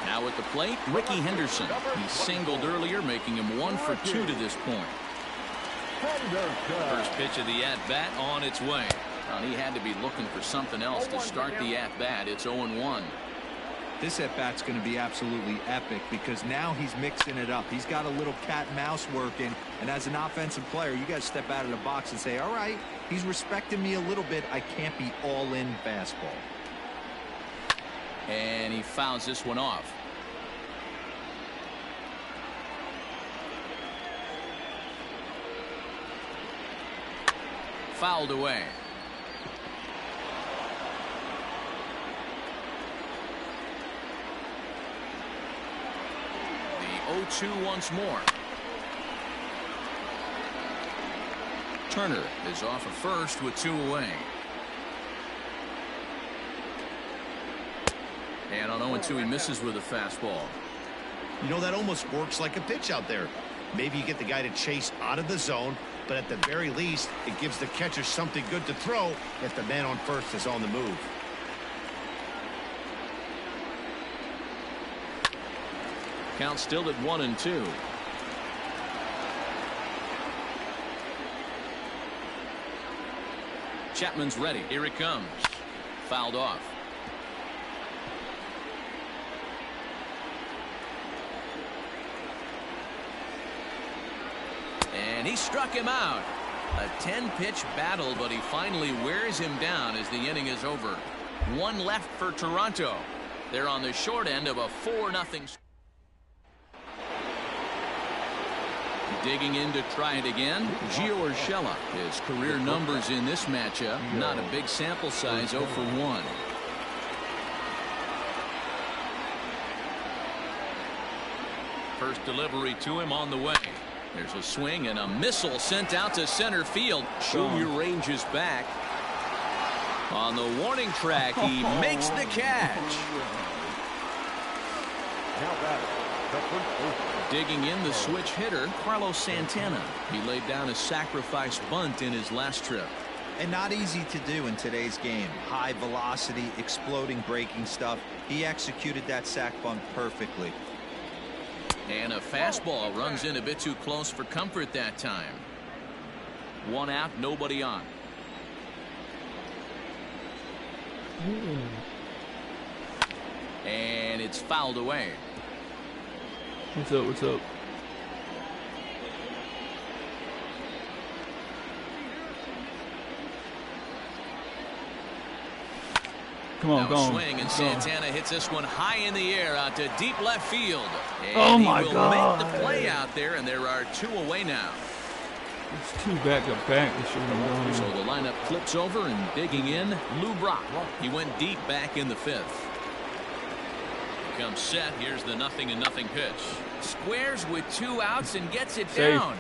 Now at the plate, Ricky Henderson. He singled earlier, making him 1 for 2 to this point. First pitch of the at-bat on its way. Well, he had to be looking for something else to start the at-bat. It's 0-1. This at-bat's going to be absolutely epic because now he's mixing it up. He's got a little cat and mouse working, and as an offensive player, you got to step out of the box and say, all right, he's respecting me a little bit. I can't be all-in fastball. And he fouls this one off. Fouled away. The 0-2 once more. Turner is off of first with 2 away. And on 0-2 he misses with a fastball. You know, that almost works like a pitch out there. Maybe you get the guy to chase out of the zone, but at the very least, it gives the catcher something good to throw if the man on first is on the move. Count still at 1-2. Chapman's ready. Here it comes. Fouled off. And he struck him out. A 10-pitch battle, but he finally wears him down as the inning is over. 1 left for Toronto. They're on the short end of a 4-0. Digging in to try it again, Gio Urshela. His career numbers in this matchup, not a big sample size, 0 for 1. First delivery to him on the way. There's a swing and a missile sent out to center field. Junior ranges back. On the warning track, he makes the catch. Now batting, the first baseman. Digging in, the switch hitter, Carlos Santana. He laid down a sacrifice bunt in his last trip. And not easy to do in today's game. High velocity, exploding breaking stuff. He executed that sac bunt perfectly. And a fastball runs in a bit too close for comfort that time. 1 out, nobody on. And it's fouled away. What's up? What's up? Come on, now go on. Swing, and Santana hits this one high in the air out to deep left field. And oh my he will God! make the play out there, and there are 2 away now. It's 2 back to back. It should have been So the lineup flips over, and digging in, Lou Brock. He went deep back in the 5th. Comes set. Here's the 0-0 pitch. Squares with 2 outs and gets it down.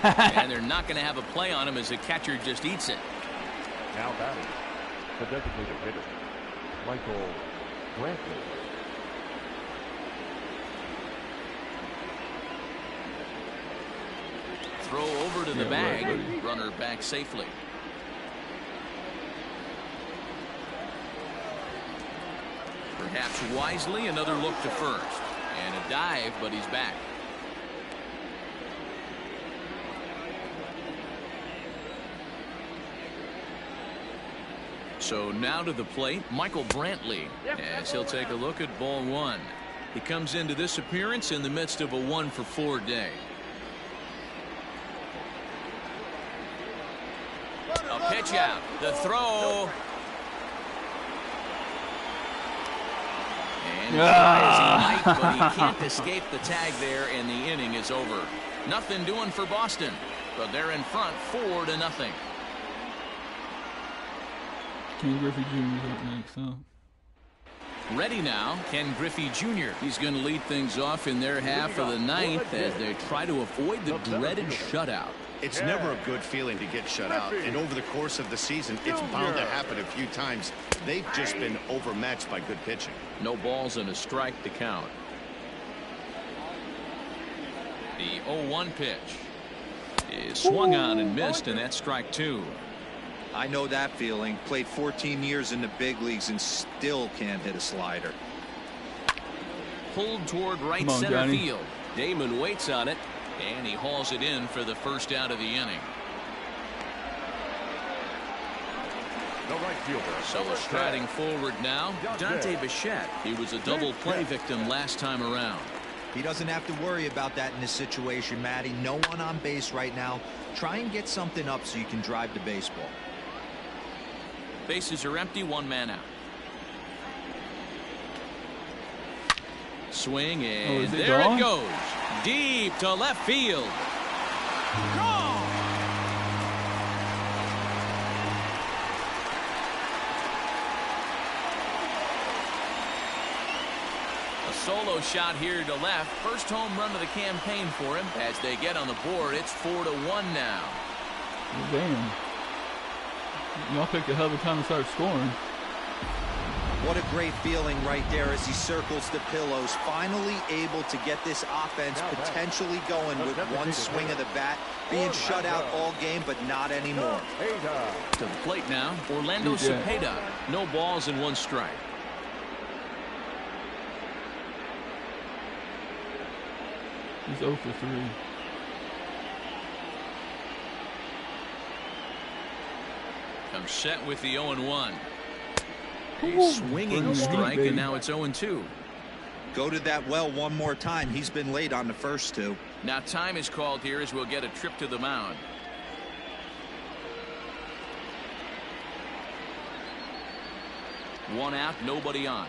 And they're not going to have a play on him as the catcher just eats it. Now batting, the designated hitter, Michael Brantley. Throw over to the bag. Runner back safely. Perhaps wisely, another look to first. And a dive, but he's back. So now to the plate, Michael Brantley, as he'll take a look at ball one. He comes into this appearance in the midst of a 1-for-4 day. A pitch out. The throw. And try as he might, but he can't escape the tag there, and the inning is over. Nothing doing for Boston, but they're in front 4-0. Ken Griffey Jr. is up next, huh? Ready now, Ken Griffey Jr. He's going to lead things off in their half of the ninth as they try to avoid the dreaded shutout. It's never a good feeling to get shut out, and over the course of the season, it's bound to happen a few times. They've just been overmatched by good pitching. No balls and a strike to count. The 0-1 pitch is swung on and missed, and that's strike two. I know that feeling. Played 14 years in the big leagues and still can't hit a slider. Pulled toward right center field. Damon waits on it, and he hauls it in for the first out of the inning. The right fielder. So striding forward now, Dante Bichette. He was a double play victim last time around. He doesn't have to worry about that in this situation, Matty. No one on base right now. Try and get something up so you can drive the baseball. Bases are empty, one man out. Swing, and there it goes. Deep to left field. Gone! A solo shot here to left. First home run of the campaign for him. As they get on the board, it's 4-1 now. Damn. Y'all picked a hell of a time to start scoring. What a great feeling right there as he circles the pillows. Finally able to get this offense potentially going with one swing of the bat. Being shut out all game, but not anymore. To the plate now, Orlando Cepeda. No balls and one strike. He's 0 for 3. Comes set with the 0-1. Swinging strike, and now it's 0-2. Go to that well one more time. He's been late on the first two. Now time is called here as we'll get a trip to the mound. One out, nobody on.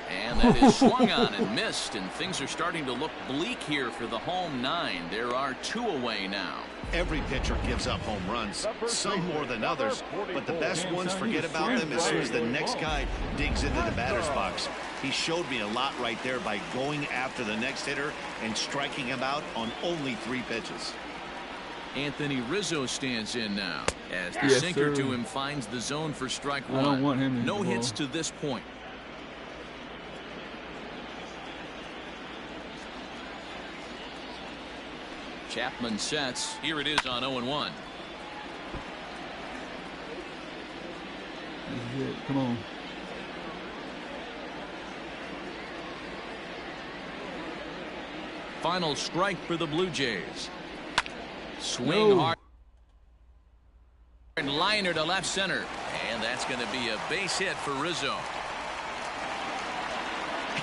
And that is swung on and missed, and things are starting to look bleak here for the home nine. There are two away now. Every pitcher gives up home runs, some more than others, but the best ones forget about them as soon as the next guy digs into the batter's box. He showed me a lot right there by going after the next hitter and striking him out on only 3 pitches. Anthony Rizzo stands in now as the sinker to him finds the zone for strike one. I don't want him in no hits to this point. Chapman sets. Here it is on 0-1. This is it. Come on. Final strike for the Blue Jays. Swing hard. And liner to left center. And that's going to be a base hit for Rizzo.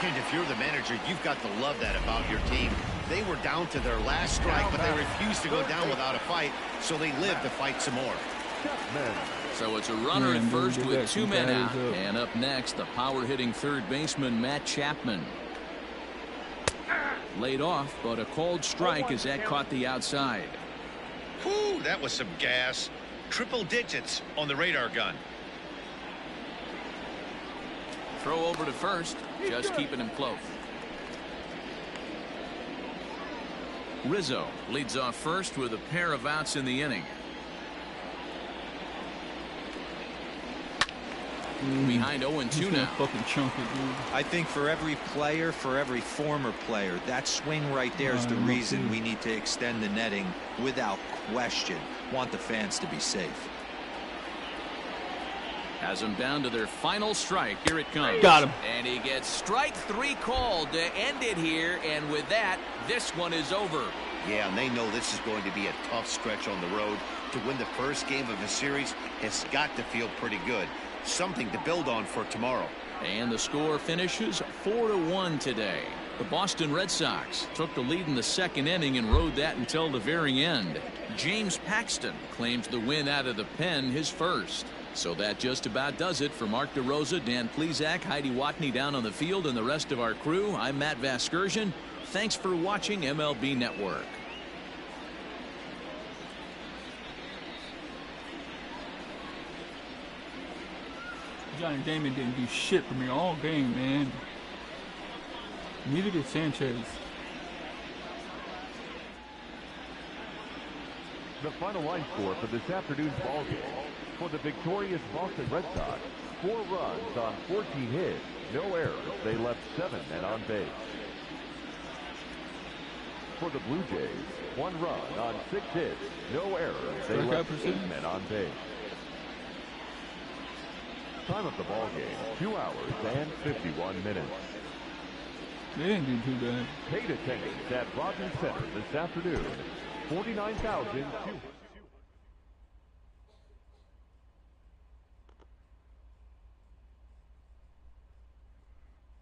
And if you're the manager, you've got to love that about your team. They were down to their last strike, but they refused to go down without a fight, so they lived to fight some more. So it's a runner at first with 2 men out. And up next, the power-hitting third baseman, Matt Chapman. Laid off, but a called strike as that caught the outside. Whew, that was some gas. Triple digits on the radar gun. Throw over to first, just keeping him close. Rizzo leads off first with a pair of outs in the inning. Behind 0-2 now. Fucking chunk it, dude. I think for every player, for every former player, that swing right there is the reason we need to extend the netting without question. Want the fans to be safe. Has them down to their final strike. Here it comes. Got him. And he gets strike 3 called to end it here. And with that, this one is over. Yeah, and they know this is going to be a tough stretch on the road. To win the first game of the series has got to feel pretty good. Something to build on for tomorrow. And the score finishes 4-1 today. The Boston Red Sox took the lead in the second inning and rode that until the very end. James Paxton claims the win out of the pen, his first. So that just about does it for Mark DeRosa, Dan Plesac, Heidi Watney down on the field, and the rest of our crew. I'm Matt Vasgersian. Thanks for watching MLB Network. Johnny Damon didn't do shit for me all game, man. Neither did Sanchez. The final line score for this afternoon's ball game. For the victorious Boston Red Sox, 4 runs on 14 hits, no errors. They left 7 men on base. For the Blue Jays, 1 run on 6 hits, no errors. They left 8 men on base. Time of the ball game, 2 hours and 51 minutes. They didn't do too bad. Paid attendance at Rogers Center this afternoon, 49,200.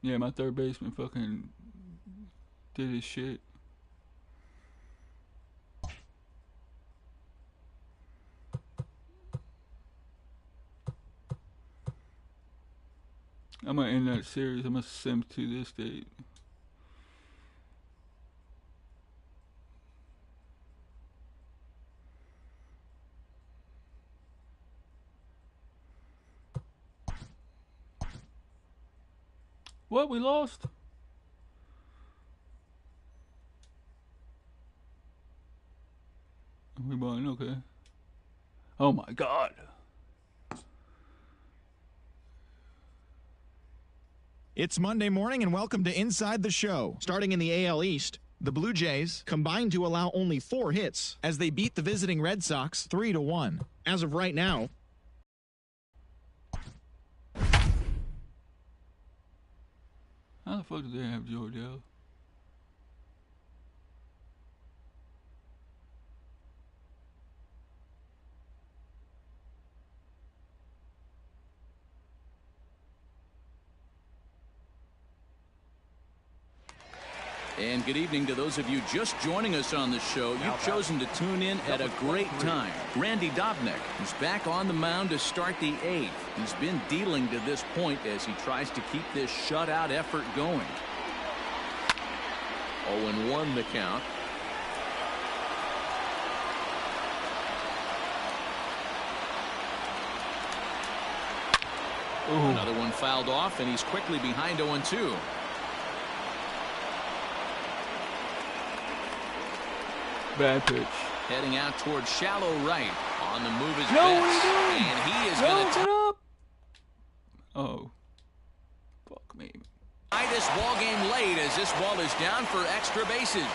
Yeah, my third baseman fucking did his shit. I'm gonna end that series. I'm gonna sim to this date. What? We lost? We won, okay. Oh my God. It's Monday morning and welcome to Inside the Show. Starting in the AL East, the Blue Jays combined to allow only 4 hits as they beat the visiting Red Sox 3-1. As of right now, how the fuck do they have Jordell? And good evening to those of you just joining us on the show. You've chosen to tune in at a great time. Randy Dobnak is back on the mound to start the 8th. He's been dealing to this point as he tries to keep this shutout effort going. 0-1 the count. Ooh. Another one fouled off, and he's quickly behind 0-2. Bad pitch. Heading out towards shallow right. On the move is No, Betts, what are you doing? and he is No, going get to up. Oh. Fuck me. tie this ball game late as this ball is down for extra bases.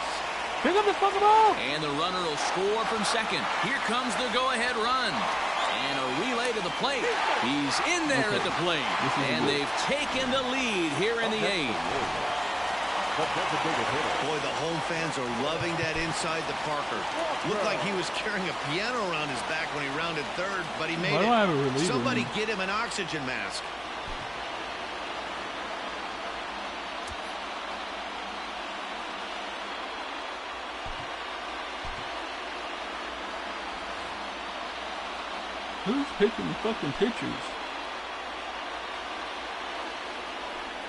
Pick up the fucking ball. And the runner will score from second. Here comes the go-ahead run. And a relay to the plate. He's in there at the plate. And they've taken the lead here in the 8th. Boy, the home fans are loving that inside the Parker. Looked like he was carrying a piano around his back when he rounded third, but he made Why do I have a reliever? Somebody get him an oxygen mask. Who's picking the fucking pitchers?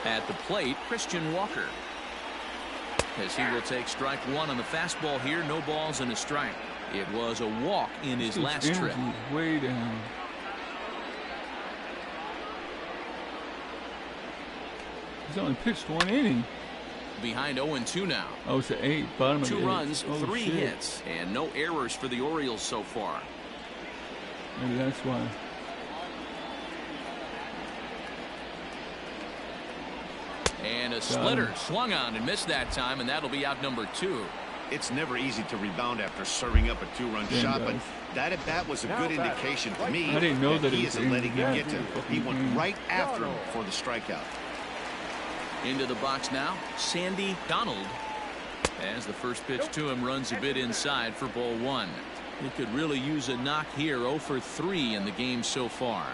At the plate, Christian Walker. As he will take strike 1 on the fastball here. No balls and a strike. It was a walk in his last trip. Way down. He's only pitched 1 inning. Behind 0-2 now. Oh, it's an 8. Bottom of 2 the 8. runs, Oh, 3 shit. hits, and no errors for the Orioles so far. Maybe that's why. And a splitter swung on and missed that time, and that'll be out number 2. It's never easy to rebound after serving up a 2-run shot, but that at bat was a good indication to me. I didn't know that he it was isn't letting him get to him. He fucking went game. right after him for the strikeout. Into the box now, Sandy Donald. As the first pitch to him runs a bit inside for ball 1. He could really use a knock here. 0 for 3 in the game so far.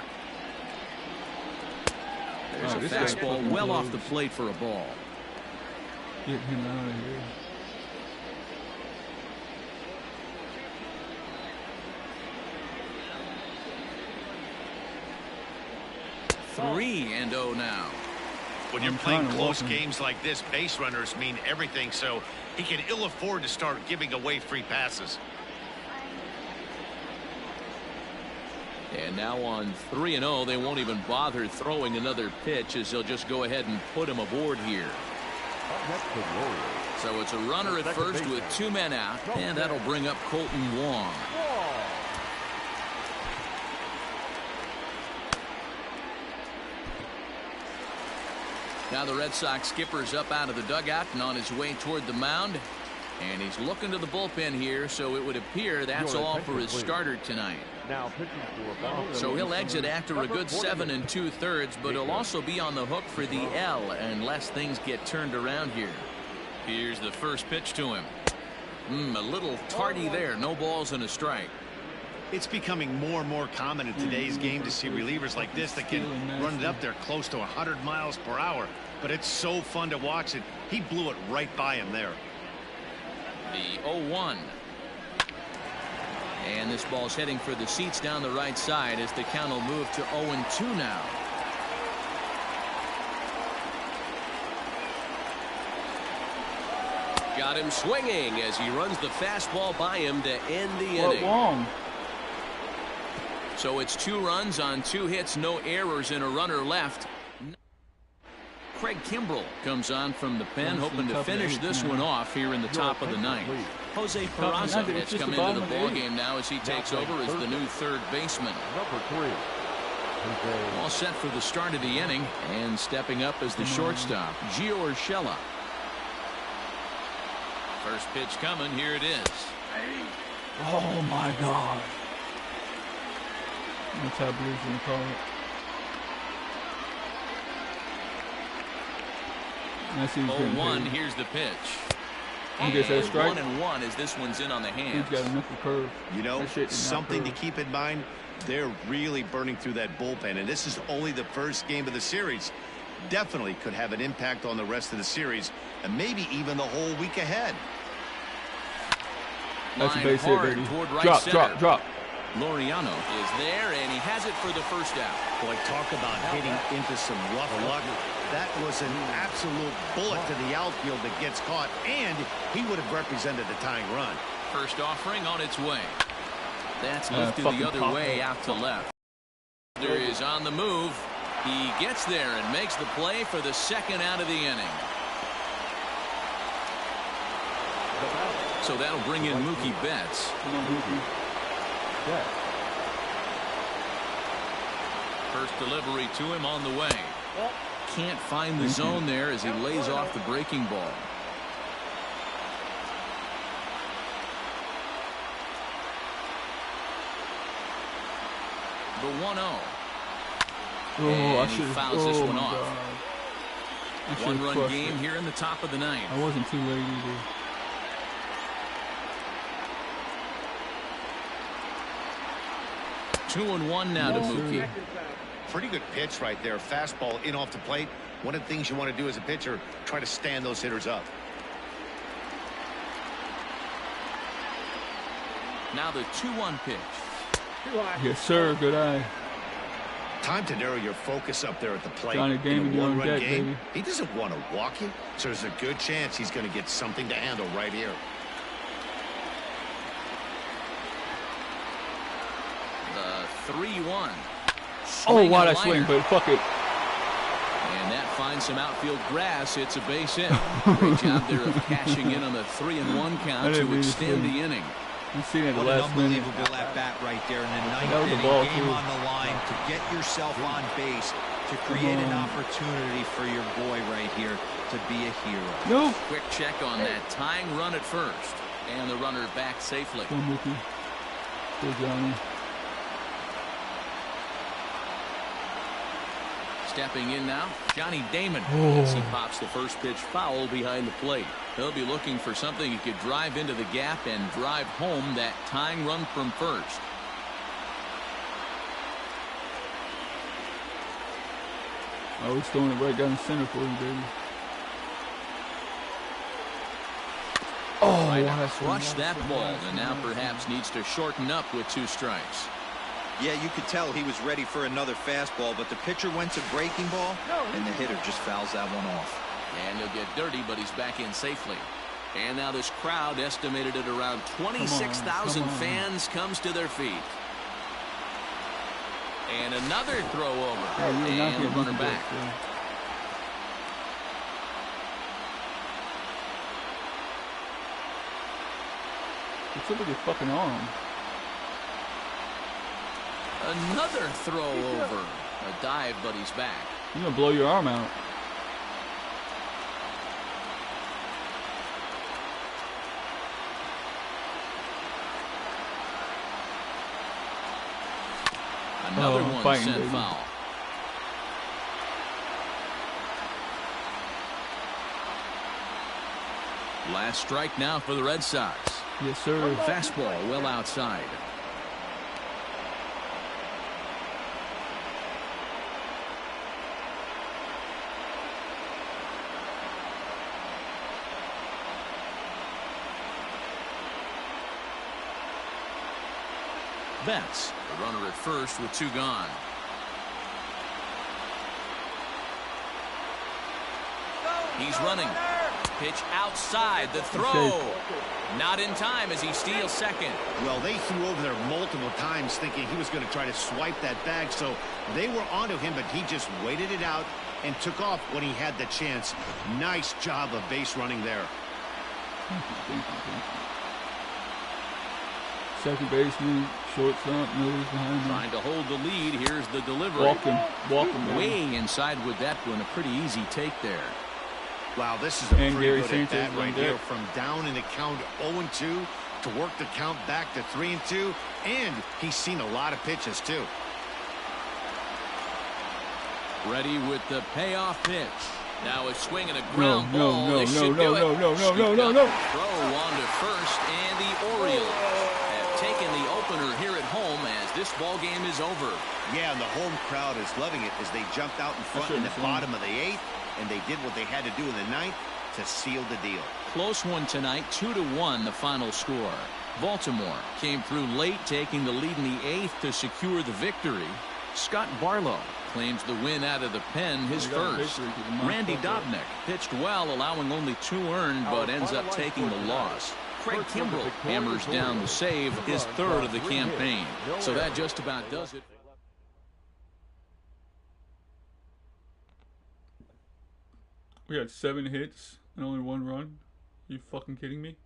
There's a fastball well off the plate for a ball. Get him out of here. Three and 0 now. When you're playing close games like this, base runners mean everything, so he can ill afford to start giving away free passes. And now on 3 and 0, they won't even bother throwing another pitch, as they'll just go ahead and put him aboard here. So it's a runner at first with 2 men out, and that'll bring up Colton Wong. Now the Red Sox skipper's up out of the dugout and on his way toward the mound. And he's looking to the bullpen here, so it would appear that's all for his starter tonight. Now pitching for so he'll exit after a good 7 2/3, but he'll also be on the hook for the L unless things get turned around here. Here's the first pitch to him. A little tardy there. No balls and a strike. It's becoming more and more common in today's game to see relievers like this that can run it up there close to 100 miles per hour. But it's so fun to watch it. He blew it right by him there. The 0-1. And this ball's heading for the seats down the right side as the count will move to 0-2 now. Got him swinging as he runs the fastball by him to end the inning. So it's 2 runs on 2 hits, no errors, and a runner left. Craig Kimbrell comes on from the pen, hoping to finish this one off here in the top of the 9th. Jose Peraza has come into the ballgame now as he takes over as the new third baseman. All set for the start of the inning, and stepping up as the shortstop, Gio Urshela. First pitch coming, here it is. Oh my God. That's how Blues gonna call it. I see he's 0-1, here's the pitch. And gets that strike. 1-1 as this one's in on the hands. He's got a knuckle curve. You know, something to keep in mind, they're really burning through that bullpen, and this is only the first game of the series. Definitely could have an impact on the rest of the series, and maybe even the whole week ahead. That's a base hit, baby. Right drop. Laureano is there, and he has it for the first out. Boy, talk about hitting into some rough luck. That was an absolute bullet to the outfield that gets caught, and he would have represented the tying run. First offering on its way. That's lifted the other way out to left. There is on the move. He gets there and makes the play for the second out of the inning. So that'll bring in Mookie Betts. First delivery to him on the way. Can't find the zone there as he lays off the breaking ball. The 1-0. And he fouls this one off. One-run game here in the top of the 9th. I wasn't too late either. Two and 1 now to Mookie. Pretty good pitch right there. Fastball in off the plate. One of the things you want to do as a pitcher, try to stand those hitters up. Now the 2-1 pitch. Yes, sir. Good eye. Time to narrow your focus up there at the plate. Johnny Damon, in a one-run deck, game, baby. he doesn't want to walk you, so there's a good chance he's going to get something to handle right here. The 3-1. Oh, wow, that swing, but fuck it. And that finds some outfield grass. It's a base hit. Great job there of cashing in on the 3-1 count to extend the inning. You seen it the What an last minute. unbelievable at-bat right there in the That ninth was a inning. ball, Game too. on the line to get yourself on base, to create an opportunity for your boy right here to be a hero. No. Quick check on that tying run at first. And the runner back safely. Go, Mookie. Go, Johnny. Stepping in now, Johnny Damon. As he pops the first pitch foul behind the plate. He'll be looking for something he could drive into the gap and drive home that tying run from first. I was throwing it right down the center for you, baby. Oh, wow, crushed that ball, and now perhaps needs to shorten up with 2 strikes. Yeah, you could tell he was ready for another fastball, but the pitcher went to breaking ball, and the hitter just fouls that one off. And he'll get dirty, but he's back in safely. And now this crowd, estimated at around 26,000 fans, comes to their feet. And another throw over. And the runner back. What's up with your fucking arm? Another throw over. A dive, but he's back. You're gonna blow your arm out. Another one sent foul. Last strike now for the Red Sox. Yes, sir. Fastball well outside. Betts, the runner at first with 2 gone. He's running. Pitch outside. The throw. Not in time as he steals second. Well, they threw over there multiple times thinking he was going to try to swipe that bag, so they were onto him, but he just waited it out and took off when he had the chance. Nice job of base running there. Thank you. Second baseman, shortstop, nose behind him. Trying to hold the lead. Here's the delivery. Walking. Way inside with that one. A pretty easy take there. Wow, this is a and pretty Gary good Sanchez at bat right here. From down in the count 0-2 to work the count back to 3-2. And he's seen a lot of pitches, too. Ready with the payoff pitch. Now a swing and a ground ball. No. Throw on to first, and the Orioles have taken the opener here at home as this ball game is over. Yeah, and the home crowd is loving it as they jumped out in front in the bottom of the 8th, and they did what they had to do in the 9th to seal the deal. Close one tonight, 2-1 the final score. Baltimore came through late, taking the lead in the 8th to secure the victory. Scott Barlow claims the win out of the pen, his first. Randy Dobnak pitched well, allowing only 2 earned, but ends up taking the loss. Craig Kimbrell hammers down the save, his 3rd of the campaign. So that just about does it. We had 7 hits and only 1 run. You fucking kidding me?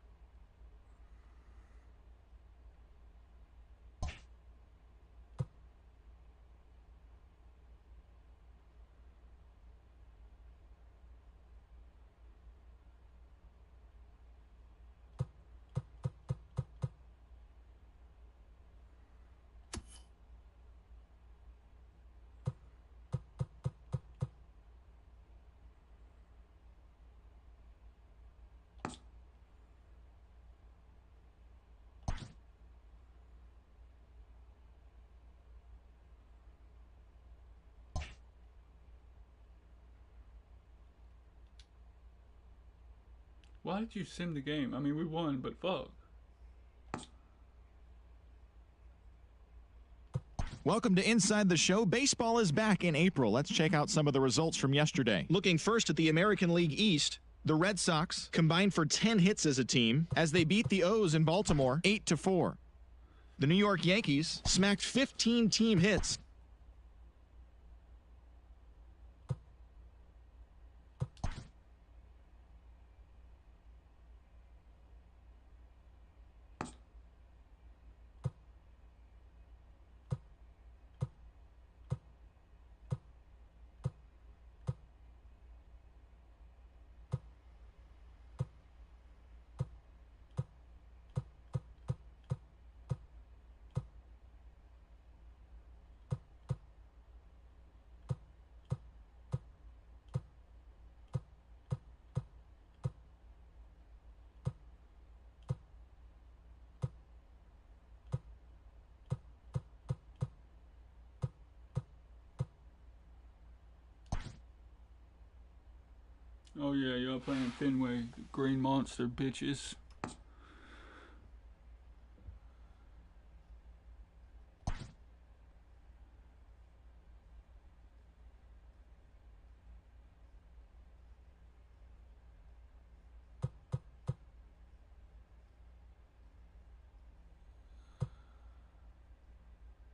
Why did you sim the game? I mean, we won, but fuck. Welcome to Inside the Show. Baseball is back in April. Let's check out some of the results from yesterday. Looking first at the American League East, the Red Sox combined for 10 hits as a team as they beat the O's in Baltimore 8-4. The New York Yankees smacked 15 team hits. Oh yeah, y'all playing Fenway, the Green Monster bitches.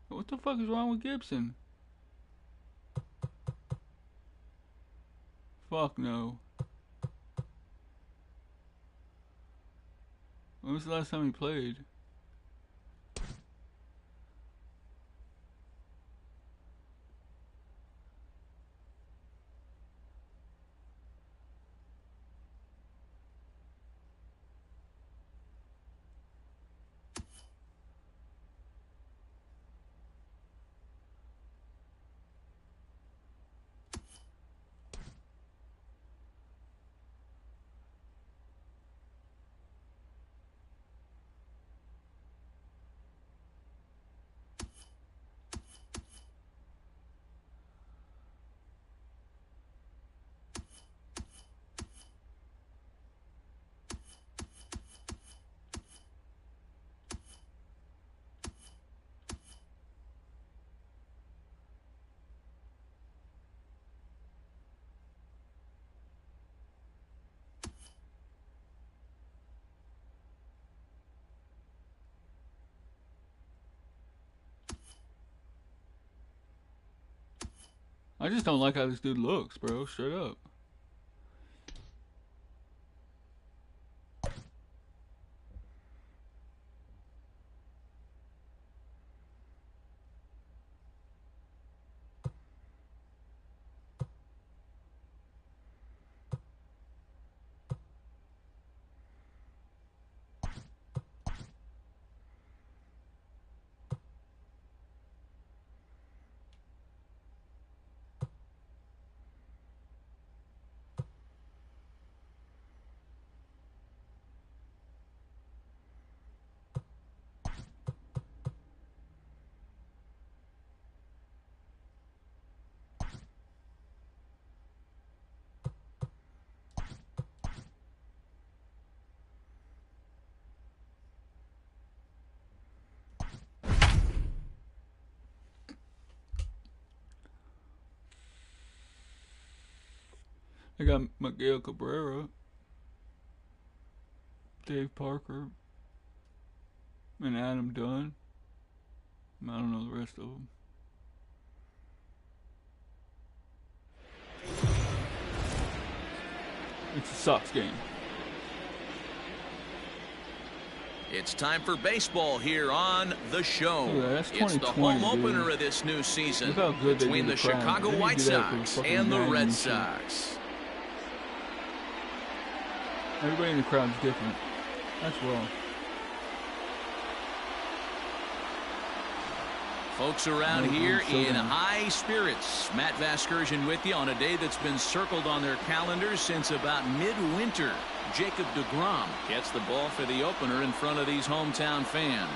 What the fuck is wrong with Gibson? Fuck no. When was the last time he played? I just don't like how this dude looks, bro. Straight up. I got Miguel Cabrera, Dave Parker, and Adam Dunn. I don't know the rest of them. It's a Sox game. It's time for baseball here on the show. Yeah, it's the home opener of this new season between the Chicago White Sox and the Red Sox. Everybody in the crowd is different. That's wrong. Folks around here in high spirits. Matt Vasgersian with you on a day that's been circled on their calendars since about midwinter. Jacob deGrom gets the ball for the opener in front of these hometown fans.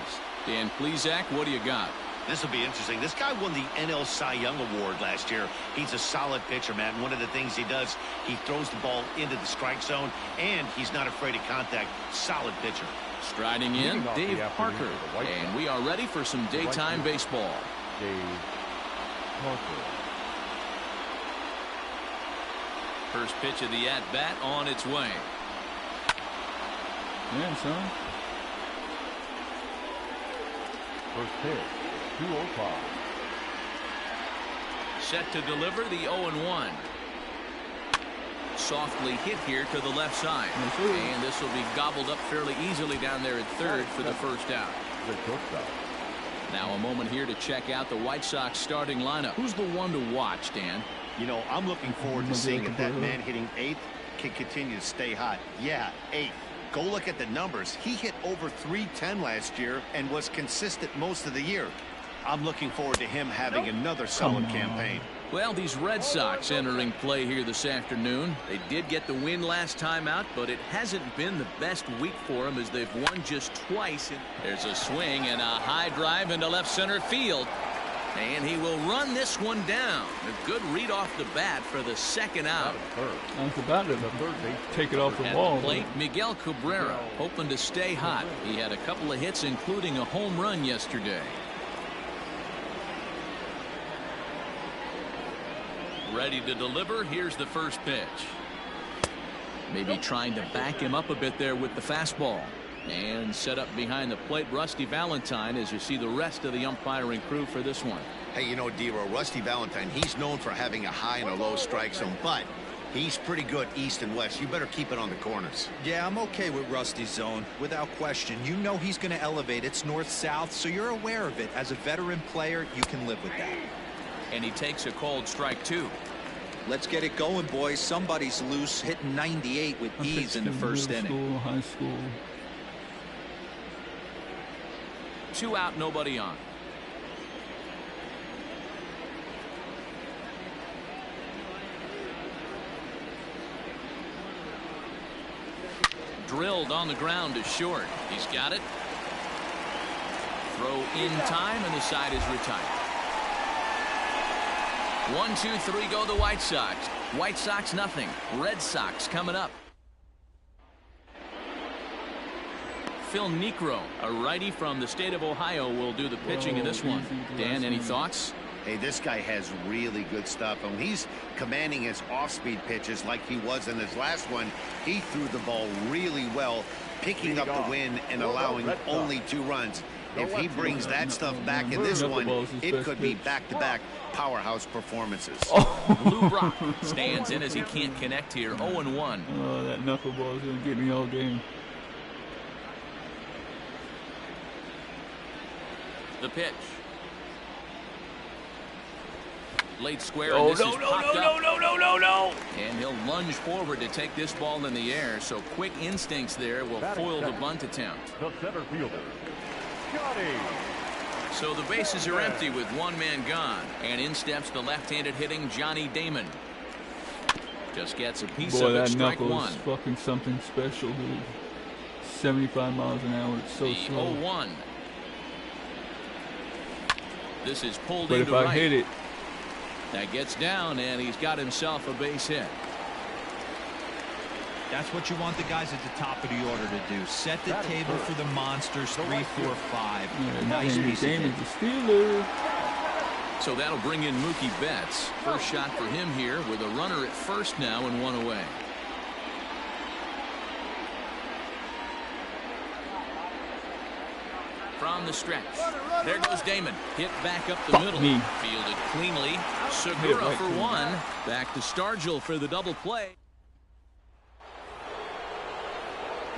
Dan Plesac, what do you got? This will be interesting. This guy won the NL Cy Young Award last year. He's a solid pitcher, man. One of the things he does, he throws the ball into the strike zone, and he's not afraid of contact. Solid pitcher. Striding in, Dave Parker. And we are ready for some daytime baseball. Dave Parker. First pitch of the at-bat on its way. Yeah, son. First pitch. 205. Set to deliver the 0-1. Softly hit here to the left side. And this will be gobbled up fairly easily down there at third for the first out. Now a moment here to check out the White Sox starting lineup. Who's the one to watch, Dan? You know, I'm looking forward to seeing if that man hitting 8th can continue to stay hot. Yeah, 8th. Go look at the numbers. He hit over 310 last year and was consistent most of the year. I'm looking forward to him having another solid campaign. Well, these Red Sox entering play here this afternoon. They did get the win last time out, but it hasn't been the best week for them as they've won just twice. There's a swing and a high drive into left center field. And he will run this one down. A good read off the bat for the second out. That's about it. Take it off the wall. At the plate, Miguel Cabrera hoping to stay hot. He had a couple of hits, including a home run yesterday. Ready to deliver. Here's the first pitch. Maybe trying to back him up a bit there with the fastball. And set up behind the plate, Rusty Valentine, as you see the rest of the umpiring crew for this one. Hey, you know, D-Row, Rusty Valentine, he's known for having a high and a low strike zone, but he's pretty good east and west. You better keep it on the corners. Yeah, I'm okay with Rusty's zone, without question. You know he's going to elevate. It's north-south, so you're aware of it. As a veteran player, you can live with that. And he takes a called strike, too. Let's get it going, boys. Somebody's loose, hitting 98 with ease in the first inning. High school. 2 out, nobody on. Drilled on the ground to short. He's got it. Throw in time, and the side is retired. 1, 2, 3 go the White Sox. White Sox nothing. Red Sox coming up. Phil Niekro, a righty from the state of Ohio, will do the pitching in this one. Dan, any thoughts? Hey, this guy has really good stuff. And he's commanding his off-speed pitches like he was in his last one. He threw the ball really well, picking up the win and allowing only 2 runs. If he brings that stuff back in this one, it could be back-to-back powerhouse performances. Lou Brock stands in as he can't connect here. 0-1. Oh, that knuckleball is going to get me all game. The pitch. Late square. And this is popped up. No. And he'll lunge forward to take this ball in the air. So quick instincts there will foil the bunt attempt. The center fielder, Johnny. So the bases are empty with 1 man gone. And in steps the left-handed hitting Johnny Damon. Just gets a piece of it. Strike 1. Boy, that knuckle is fucking something special, dude. 75 miles an hour. It's so slow. 0-1. This is pulled but into if I right. hit it, that gets down, and he's got himself a base hit. That's what you want the guys at the top of the order to do. Set the table for the monsters. 3, 4, 5. yeah, Nice piece of hit. the Steelers. So that'll bring in Mookie Betts. First shot for him here with a runner at first now and 1 away. From the stretch. There goes Damon. Hit back up the middle. Fielded cleanly. Segura for 1. Back to Stargell for the double play.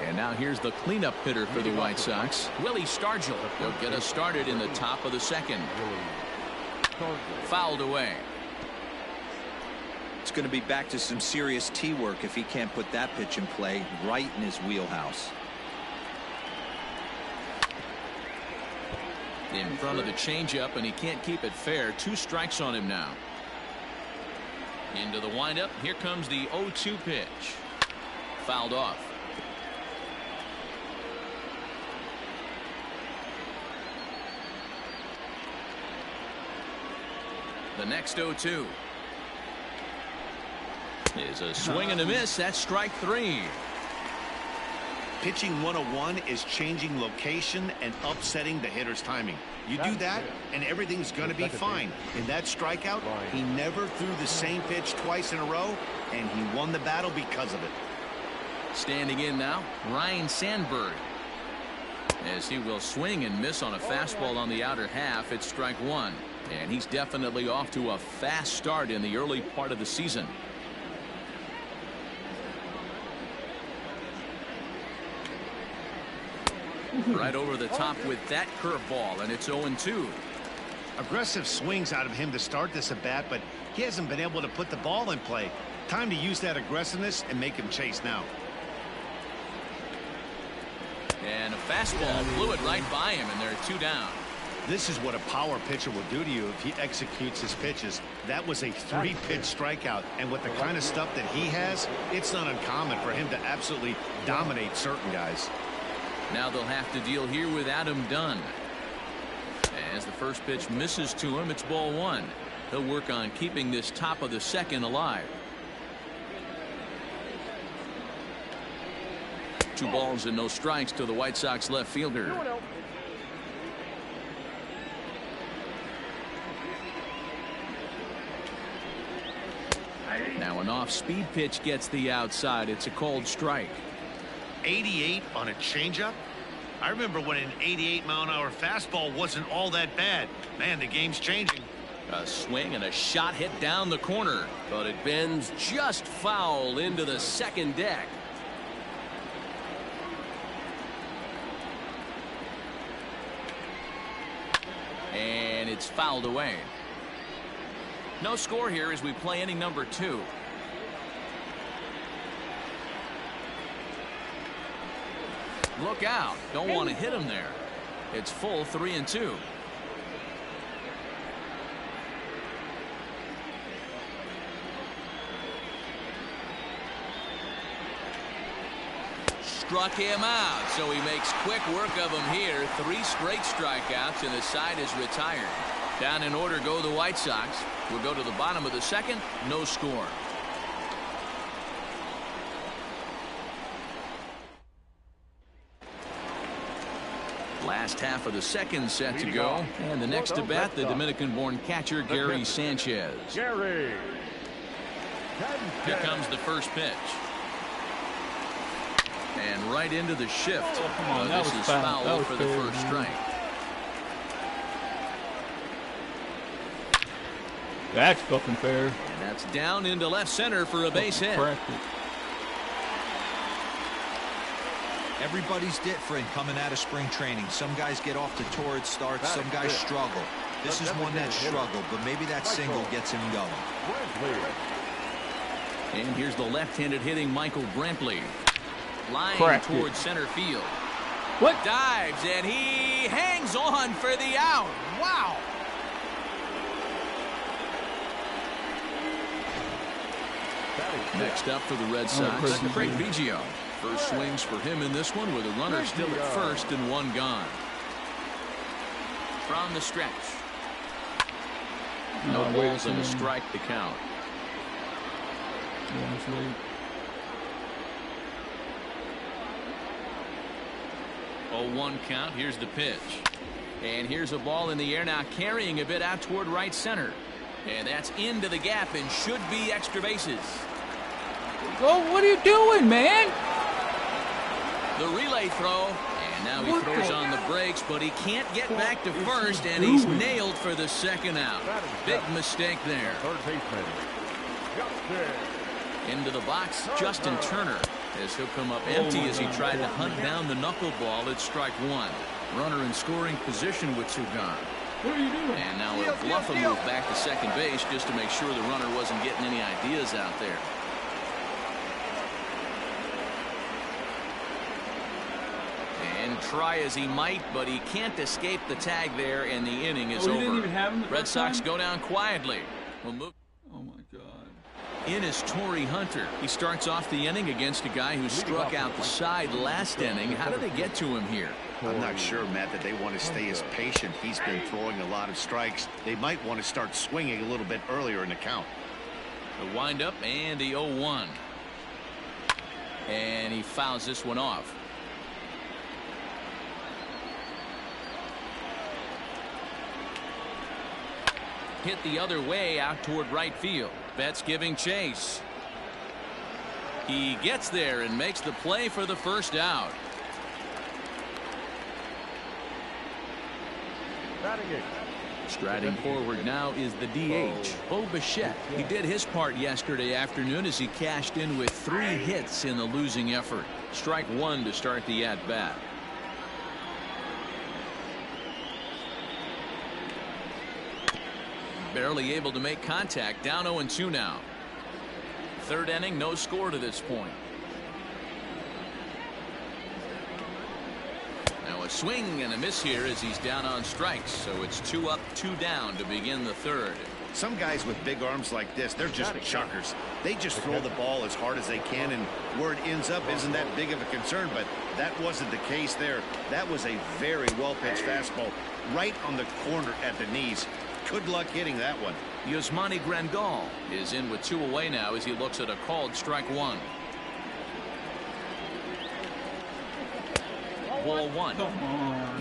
And now here's the cleanup hitter for the White Sox, Willie Stargell. He'll get us started in the top of the second. Fouled away. It's going to be back to some serious tee work if he can't put that pitch in play right in his wheelhouse. In front of the changeup, and he can't keep it fair. 2 strikes on him now. Into the windup. Here comes the 0-2 pitch. Fouled off. The next 0-2 is a swing and a miss. That's strike 3. Pitching 101 is changing location and upsetting the hitter's timing. You do that, and everything's going to be fine. In that strikeout, he never threw the same pitch twice in a row, and he won the battle because of it. Standing in now, Ryan Sandberg. As he will swing and miss on a fastball on the outer half. It's strike 1. And he's definitely off to a fast start in the early part of the season. Right over the top with that curveball, and it's 0-2. Aggressive swings out of him to start this at bat, but he hasn't been able to put the ball in play. Time to use that aggressiveness and make him chase now. And a fastball blew it right by him, and there are 2 down. This is what a power pitcher will do to you if he executes his pitches. That was a 3-pitch strikeout, and with the kind of stuff that he has, it's not uncommon for him to absolutely dominate certain guys. Now they'll have to deal here with Adam Dunn. As the first pitch misses to him, it's ball one. He'll work on keeping this top of the second alive. 2 balls and no strikes to the White Sox left fielder. Now an off-speed pitch gets the outside. It's a called strike. 88 on a changeup? I remember when an 88-mile-an-hour fastball wasn't all that bad. Man, the game's changing. A swing and a shot hit down the corner, but it bends just foul into the second deck. And it's fouled away. No score here as we play inning number 2. Look out. Don't want to hit him there. It's full 3-2. Struck him out, so he makes quick work of him here. 3 straight strikeouts, and the side is retired. Down in order go the White Sox. We'll go to the bottom of the second. No score. Last half of the second set to go. And the next to bat, the Dominican-born catcher, Gary Sanchez. Here comes the first pitch. And right into the shift. This is foul for the first strike. That's fucking fair. And that's down into left center for a base hit. Everybody's different coming out of spring training. Some guys get off to torrid starts. Some guys struggle. This is one that struggled, but maybe that single gets him going. And here's the left-handed hitting Michael Brantley. Line towards center field. What? Dives, and he hangs on for the out. Wow. Next up for the Red Sox, Craig Biggio. First swings for him in this one with a runner still at first and 1 gone. From the stretch. No balls and a strike to count. 0-1 count. Here's the pitch. And here's a ball in the air now, carrying a bit out toward right center. And that's into the gap and should be extra bases. Oh, what are you doing, man? The relay throw. And now he throws on the brakes, but he can't get back to first, and he's nailed for the second out. Big mistake there. Into the box, Justin Turner, as he'll come up empty as he tried to hunt down the knuckleball at strike 1. Runner in scoring position with 2 gone. What are you doing? And now a Bluffum move back to second base just to make sure the runner wasn't getting any ideas out there. And try as he might, but he can't escape the tag there, and the inning is over. Didn't even have him the Red Sox go down quietly. We'll move. Oh my God. In is Torrey Hunter. He starts off the inning against a guy who struck out the side last inning. How did they get to him here? I'm not sure, Matt, that they want to stay as patient. He's been throwing a lot of strikes. They might want to start swinging a little bit earlier in the count. The windup and the 0-1. And he fouls this one off. Hit the other way out toward right field. Betts giving chase. He gets there and makes the play for the first out. Striding forward now is the DH, Bo Bichette. He did his part yesterday afternoon as he cashed in with 3 hits in the losing effort. Strike 1 to start the at-bat. Barely able to make contact. Down 0-2 now. Third inning, no score to this point. Now a swing and a miss here as he's down on strikes. So it's 2 up, 2 down to begin the third. Some guys with big arms like this, they're just chuckers. They just throw the ball as hard as they can, and where it ends up isn't that big of a concern, but that wasn't the case there. That was a very well-pitched fastball right on the corner at the knees. Good luck hitting that one. Yasmani Grandal is in with 2 away now as he looks at a called strike 1. Ball 1.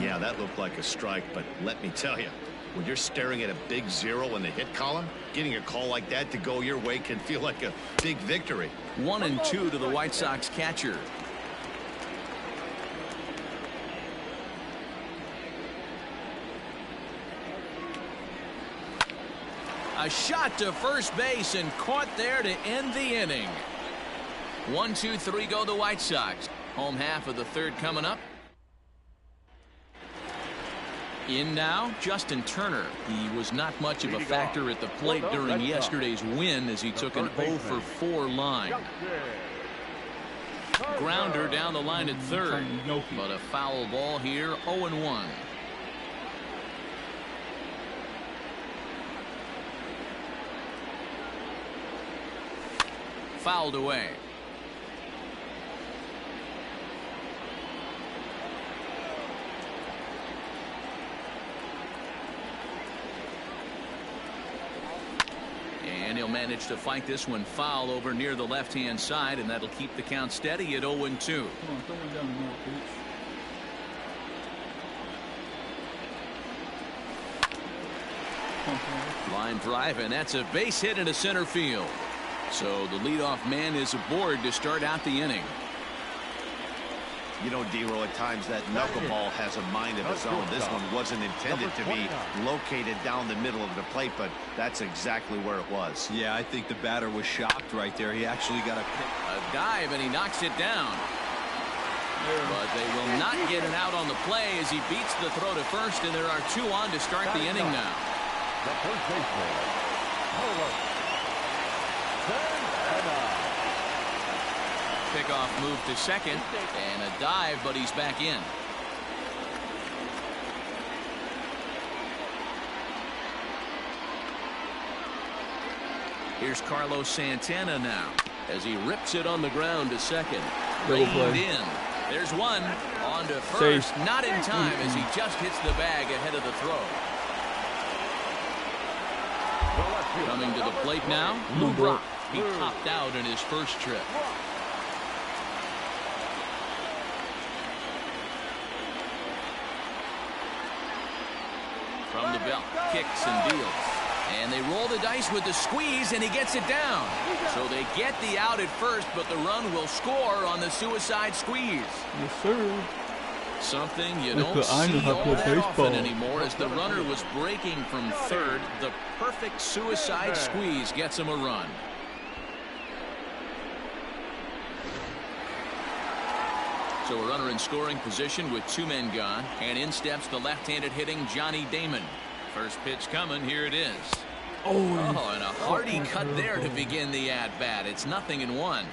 Yeah, that looked like a strike, but let me tell you, when you're staring at a big 0 in the hit column, getting a call like that to go your way can feel like a big victory. 1-2 to the White Sox catcher. A shot to first base and caught there to end the inning. 1, 2, 3 go the White Sox. Home half of the 3rd coming up. In now, Justin Turner. He was not much of a factor at the plate during yesterday's win as he took an 0-for-4 line. Grounder down the line at 3rd, but a foul ball here, 0-1. Fouled away. And he'll manage to fight this one foul over near the left-hand side, and that'll keep the count steady at 0-2. Come on, throw one down the middle, bitch. Line drive, and that's a base hit into center field. So the leadoff man is aboard to start out the inning. You know, D-Roll, at times that knuckleball has a mind of its own. This one wasn't intended to be located down the middle of the plate, but that's exactly where it was. Yeah, I think the batter was shocked right there. He actually got a dive, and he knocks it down. But they will not get an out on the play as he beats the throw to first, and there are 2 on to start the inning now. The first baseman, Pickoff move to second, and a dive, but he's back in. Here's Carlos Santana now as he rips it on the ground to second. Reined in. There's one on to first. Safe. Not in time as he just hits the bag ahead of the throw. Coming to the plate now, Lou Brock. He topped out in his first trip. From the belt, kicks and deals. And they roll the dice with the squeeze, and he gets it down. So they get the out at first, but the run will score on the suicide squeeze. Yes, sir. Something you don't see all that often anymore as the runner was breaking from third. The perfect suicide squeeze gets him a run. So a runner in scoring position with 2 men gone, and in steps the left-handed hitting Johnny Damon. First pitch coming, here it is. Oh, and a hearty cut there to begin the at-bat. It's 0-1.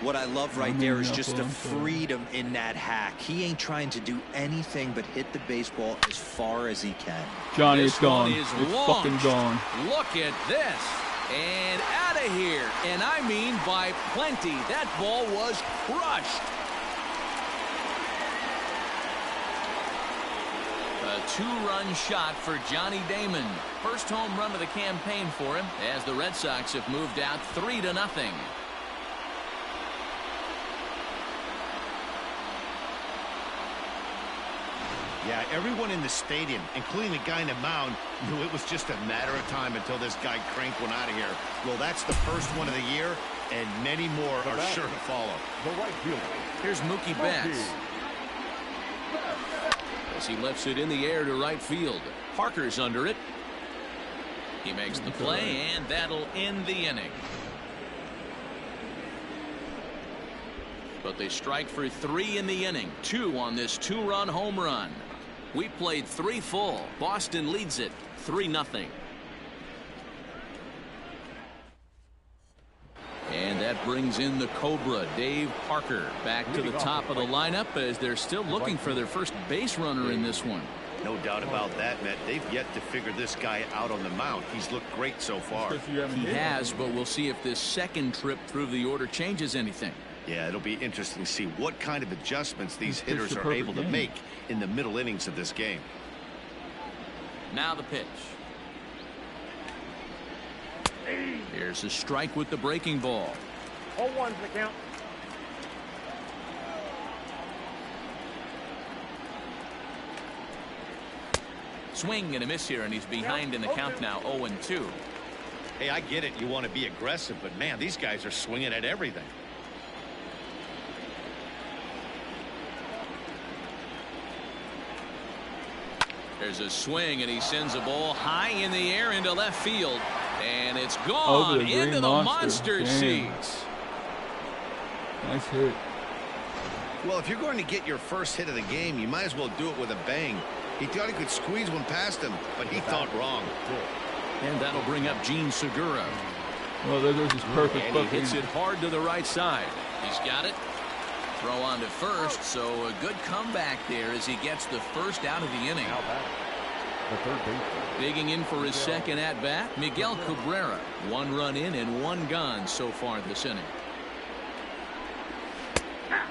What I love right there is just the freedom in that hack. He ain't trying to do anything but hit the baseball as far as he can. Johnny, it's gone. It's fucking gone. Look at this. And out of here. And I mean by plenty. That ball was crushed. A 2-run shot for Johnny Damon. First home run of the campaign for him as the Red Sox have moved out 3-0. Yeah, everyone in the stadium, including the guy in the mound, knew it was just a matter of time until this guy cranked one out of here. Well, that's the first one of the year, and many more are sure to follow. The right fielder. Here's Mookie Betts. As he lifts it in the air to right field. Parker's under it. He makes the play, and that'll end the inning. But they strike for 3 in the inning. 2 on this 2-run home run. We played 3 full. Boston leads it 3-0. And that brings in the Cobra, Dave Parker, back to the top of the lineup as they're still looking for their first base runner in this one. No doubt about that, Matt. They've yet to figure this guy out on the mound. He's looked great so far. He has, but we'll see if this second trip through the order changes anything. Yeah, it'll be interesting to see what kind of adjustments these hitters are able to make in the middle innings of this game. Now the pitch. Here's a strike with the breaking ball. 0-1's the count. Swing and a miss here, and he's behind in the count now, 0-2. Hey, I get it. You want to be aggressive, but man, these guys are swinging at everything. There's a swing, and he sends a ball high in the air into left field. And it's gone into the monster seats. Nice hit. Well, if you're going to get your first hit of the game, you might as well do it with a bang. He thought he could squeeze one past him, but he thought wrong. And that'll bring up Gene Segura. Well, there goes his perfect and he hits it hard to the right side. He's got it. Throw on to first, so a good comeback there as he gets the first out of the inning. Digging in for his second at-bat, Miguel Cabrera. 1 run in and 1 gone so far this inning.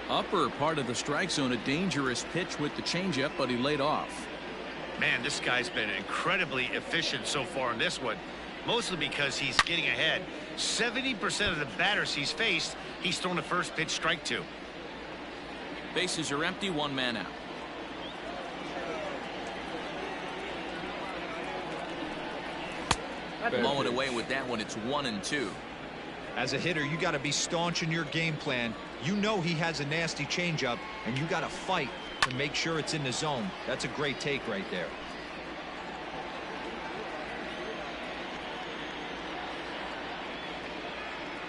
Upper part of the strike zone, a dangerous pitch with the changeup, but he laid off. Man, this guy's been incredibly efficient so far in this one, mostly because he's getting ahead. 70% of the batters he's faced, he's thrown the first pitch strike to. Bases are empty, 1 man out. Blowing away with that one. It's 1-2. As a hitter, you got to be staunch in your game plan. You know he has a nasty changeup, and you got to fight to make sure it's in the zone. That's a great take right there.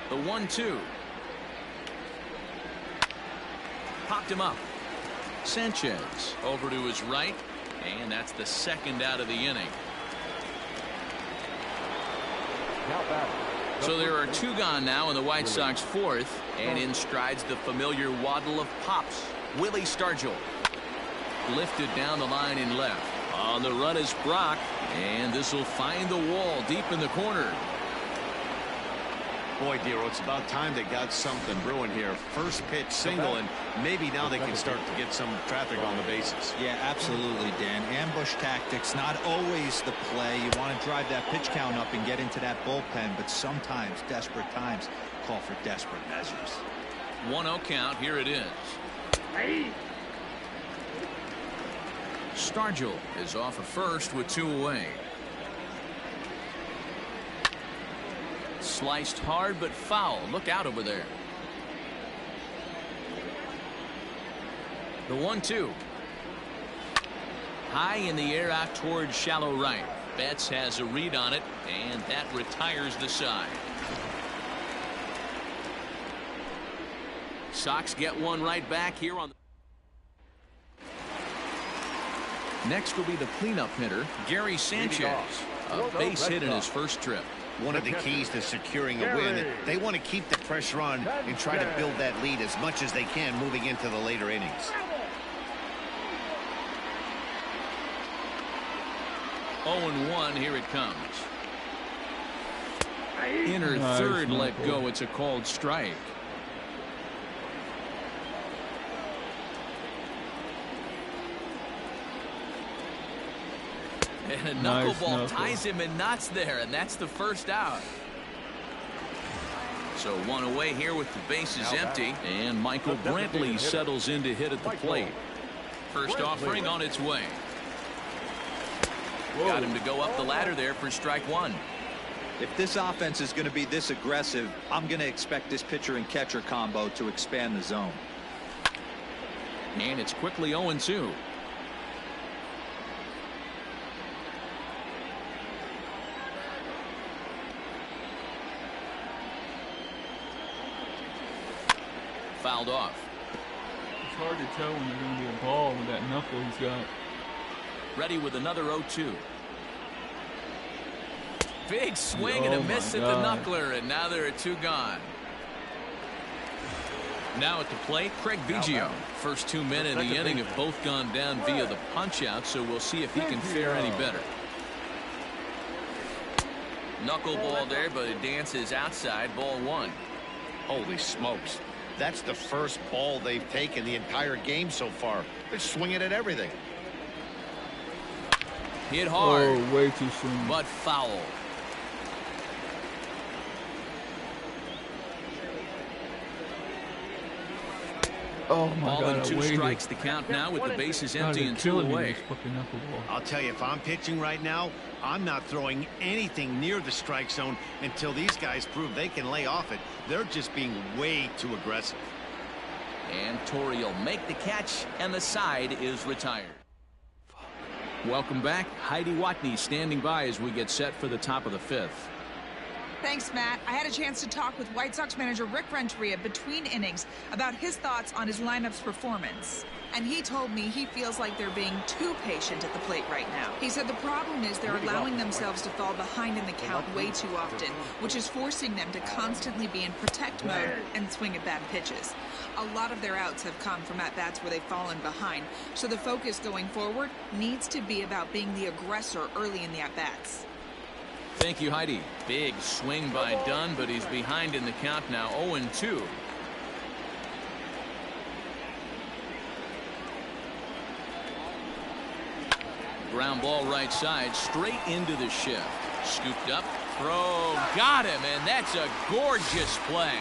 The 1-2. Popped him up. Sanchez over to his right, and that's the second out of the inning. So there are 2 gone now in the White Sox 4th, and in strides the familiar waddle of Pops. Willie Stargell lifted down the line in left. On the run is Brock, and this will find the wall deep in the corner. Boy, Dero, it's about time they got something brewing here. First pitch single, and maybe now they can start to get some traffic on the bases. Yeah, absolutely, Dan. Ambush tactics, not always the play. You want to drive that pitch count up and get into that bullpen, but sometimes desperate times call for desperate measures. 1-0 count. Here it is. Stargell is off of first with 2 away. Sliced hard but foul. Look out over there. The 1-2. High in the air out towards shallow right. Betts has a read on it, and that retires the side. Sox get one right back here on the... Next will be the cleanup hitter, Gary Sanchez. A base hit in his first trip. One of the keys to securing a win, they want to keep the pressure on and try to build that lead as much as they can moving into the later innings. 0-1, here it comes. Inner third let go. It's a called strike. And a knuckleball ties him in knots there, and that's the first out. So 1 away here with the bases empty, and Michael Brantley settles in to hit at the plate. First offering on its way. Got him to go up the ladder there for strike 1. If this offense is going to be this aggressive, I'm going to expect this pitcher and catcher combo to expand the zone. And it's quickly 0-2. Fouled off. It's hard to tell when there's going to be a ball with that knuckle he's got. Ready with another 0-2. Big swing and a miss at the knuckler, and now there are 2 gone. Now at the plate, Craig Biggio. First 2 men in the inning have both gone down via the punch-out, so we'll see if he can fare any better. Knuckleball there, but it dances outside. Ball 1. Holy smokes. That's the first ball they've taken the entire game so far. They're swinging at everything. Hit hard. Oh, way too soon. But foul. Oh my Ball God, and 2 strikes the count now with the bases empty and 2 away. I'll tell you, if I'm pitching right now, I'm not throwing anything near the strike zone until these guys prove they can lay off it. They're just being way too aggressive. And Torrey will make the catch, and the side is retired. Welcome back. Heidi Watney standing by as we get set for the top of the 5th. Thanks, Matt. I had a chance to talk with White Sox manager Rick Renteria between innings about his thoughts on his lineup's performance. And he told me he feels like they're being too patient at the plate right now. He said the problem is they're allowing themselves to fall behind in the count way too often, which is forcing them to constantly be in protect mode and swing at bad pitches. A lot of their outs have come from at-bats where they've fallen behind, so the focus going forward needs to be about being the aggressor early in the at-bats. Thank you, Heidi. Big swing by Dunn, but he's behind in the count now, 0-2. Ground ball right side, straight into the shift. Scooped up, throw, got him, and that's a gorgeous play.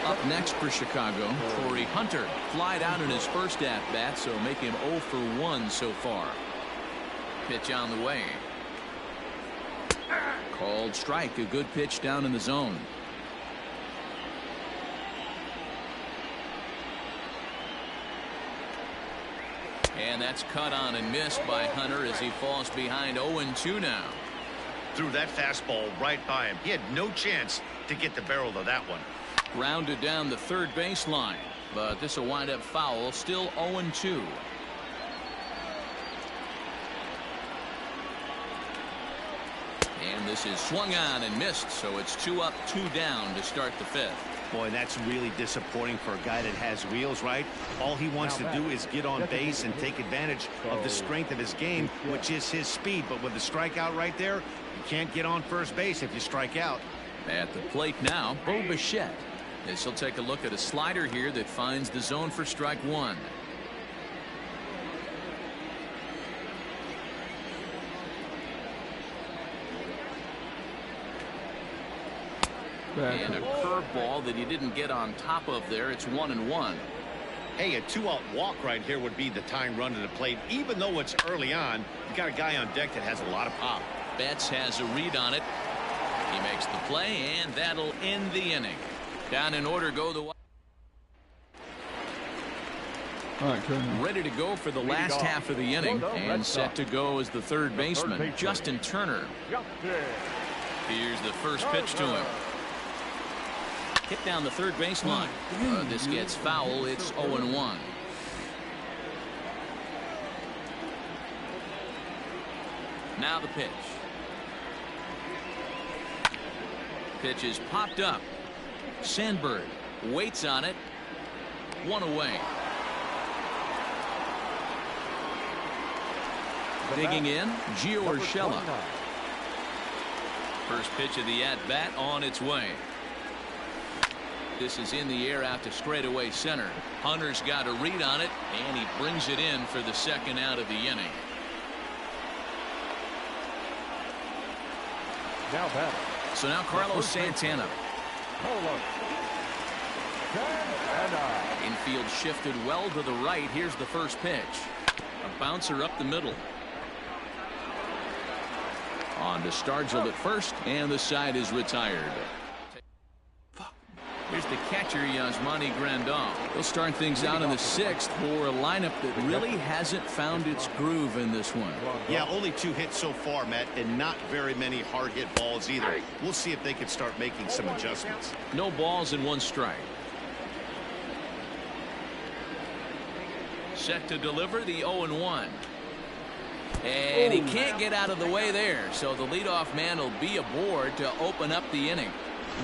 Up next for Chicago, Torrey Hunter. Flied out in his first at-bat, so make him 0 for 1 so far. Pitch on the way. Called strike. A good pitch down in the zone. And that's cut on and missed by Hunter as he falls behind 0-2 now. Threw that fastball right by him. He had no chance to get the barrel of that one. Rounded down the third baseline, but this will wind up foul. Still 0-2. And this is swung on and missed, so it's 2 up, 2 down to start the 5th. Boy, that's really disappointing for a guy that has wheels, right? All he wants to do is get on base and take advantage of the strength of his game, which is his speed. But with the strikeout right there, you can't get on first base if you strike out. At the plate now, Bo Bichette. This will take a look at a slider here that finds the zone for strike 1. And a curveball that he didn't get on top of there. It's 1-1. Hey, a 2-out walk right here would be the tying run to the plate. Even though it's early on, you got a guy on deck that has a lot of pop. Betts has a read on it. He makes the play, and that'll end the inning. Down in order go the... All right, ready to go for the last half of the inning, and set to go is the third baseman, Justin Turner. Here's the first pitch to him. Hit down the third baseline. This gets foul. It's 0-1. Now the pitch. Pitch is popped up. Sandberg waits on it. 1 away. Digging in, Gio Urshela. First pitch of the at-bat on its way. This is in the air out to straightaway center. Hunter's got a read on it, and he brings it in for the second out of the inning. Now batter. So now Carlos Santana. Infield shifted well to the right. Here's the first pitch. A bouncer up the middle. On to Stargell at first, and the side is retired. Here's the catcher, Yasmani Grandal. He'll start things out in the 6th for a lineup that really hasn't found its groove in this one. Yeah, only 2 hits so far, Matt, and not very many hard hit balls either. We'll see if they can start making some adjustments. No balls and 1 strike. Set to deliver the 0-1. And he can't get out of the way there, so the leadoff man will be aboard to open up the inning.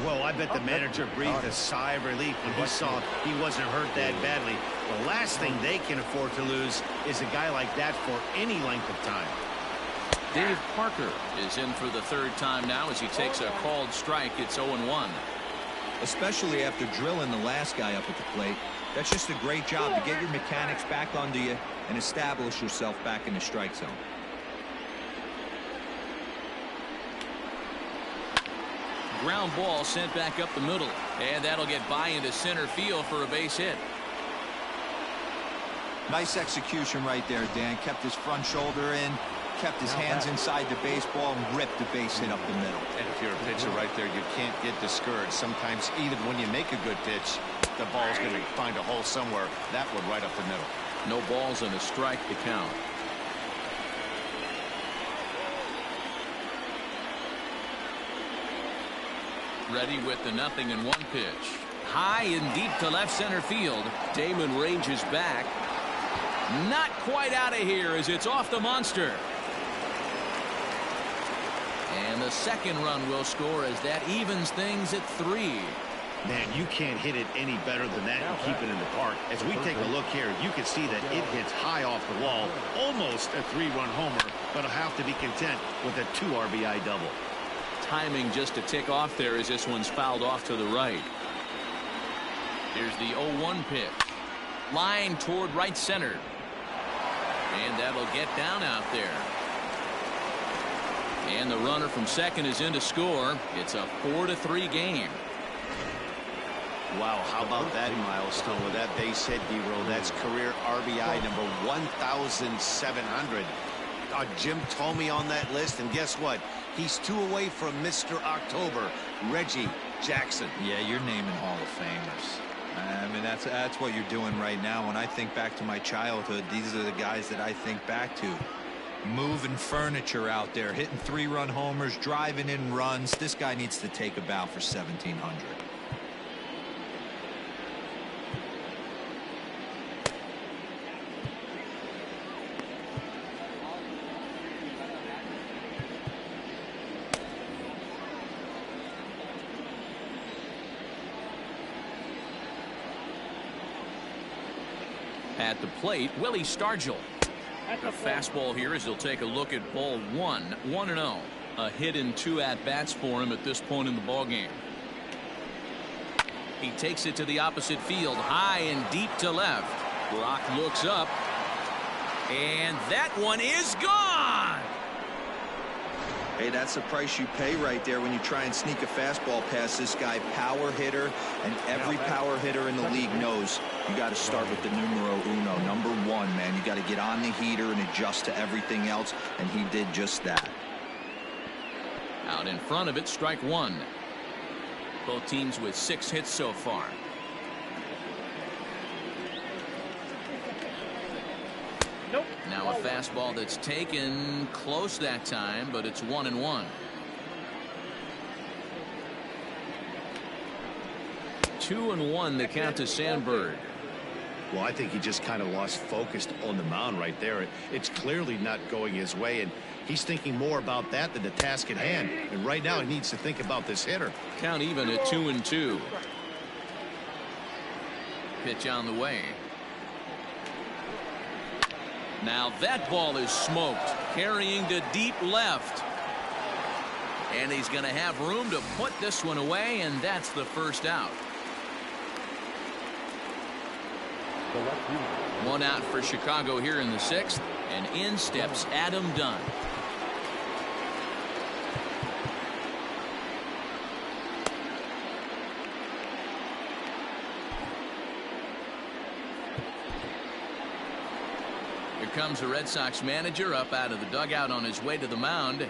Well, I bet the manager breathed a sigh of relief when he saw he wasn't hurt that badly. The last thing they can afford to lose is a guy like that for any length of time. Dave Parker is in for the third time now as he takes a called strike. It's 0-1. Especially after drilling the last guy up at the plate. That's just a great job to get your mechanics back under you and establish yourself back in the strike zone. Ground ball sent back up the middle, and that'll get by into center field for a base hit. Nice execution right there, Dan. Kept his front shoulder in, kept his hands inside the baseball, and ripped the base hit up the middle. And if you're a pitcher right there, you can't get discouraged. Sometimes even when you make a good pitch, the ball's going to find a hole somewhere. That one right up the middle. No balls and a strike to count. Ready with the 0-1 pitch. High and deep to left center field. Damon ranges back. Not quite out of here as it's off the monster. And the second run will score as that evens things at 3. Man, you can't hit it any better than that and keep it in the park. As we take a look here, you can see that it hits high off the wall. Almost a 3-run homer, but will have to be content with a 2 RBI double. Timing just a tick off there as this one's fouled off to the right. Here's the 0-1 pitch. Line toward right center. And that'll get down out there. And the runner from second is in to score. It's a 4-3 game. Wow, how about that milestone with that base hit, D-Roll? That's career RBI number 1,700. Jim told me on that list, and guess what? He's 2 away from Mr. October, Reggie Jackson. Yeah, you're naming Hall of Famers. I mean, that's what you're doing right now. When I think back to my childhood, these are the guys that I think back to. Moving furniture out there, hitting 3-run homers, driving in runs. This guy needs to take a bow for 1,700. At the plate, Willie Stargell. The fastball here as he'll take a look at ball 1. 1-0. A hit in 2 at-bats for him at this point in the ballgame. He takes it to the opposite field, high and deep to left. Brock looks up, and that one is gone. Hey, that's the price you pay right there when you try and sneak a fastball past this guy. Power hitter, and every power hitter in the league knows you got to start with the numero uno, number 1, man. You got to get on the heater and adjust to everything else, and he did just that. Out in front of it, strike 1. Both teams with 6 hits so far. Nope. Now a fastball that's taken close that time, but it's 1-1. 2-1 the count to Sandberg. Well, I think he just kind of lost focus on the mound right there. It's clearly not going his way, and he's thinking more about that than the task at hand. And right now he needs to think about this hitter. Count even at 2-2. Pitch on the way. Now that ball is smoked, carrying to deep left. And he's going to have room to put this one away, and that's the first out. 1 out for Chicago here in the 6th, and in steps Adam Dunn. Here comes the Red Sox manager up out of the dugout on his way to the mound,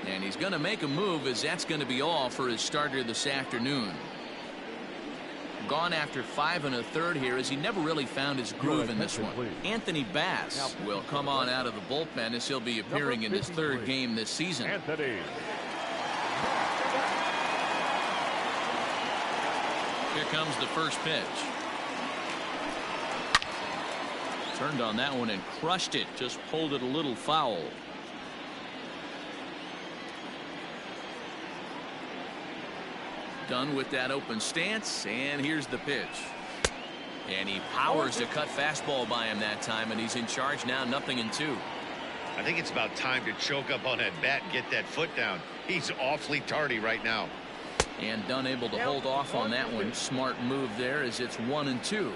and he's going to make a move, as that's going to be all for his starter this afternoon. Gone after 5 1/3 here, as he never really found his groove in this one. Anthony Bass will come on out of the bullpen as he'll be appearing in his 3rd game this season. Anthony. Here comes the first pitch. Turned on that one and crushed it. Just pulled it a little foul. Done with that open stance, and here's the pitch. And he powers a cut fastball by him that time, and he's in charge now, 0-2. I think it's about time to choke up on that bat and get that foot down. He's awfully tardy right now. And Dunn able to hold off on that one. Smart move there as it's 1-2.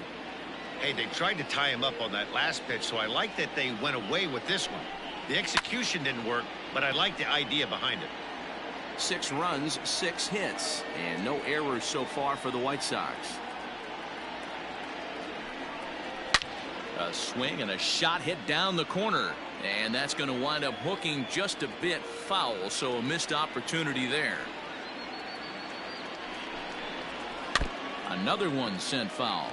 Hey, they tried to tie him up on that last pitch, so I like that they went away with this one. The execution didn't work, but I like the idea behind it. 6 runs, 6 hits, and no errors so far for the White Sox. A swing and a shot hit down the corner, and that's going to wind up hooking just a bit foul, so a missed opportunity there. Another one sent foul.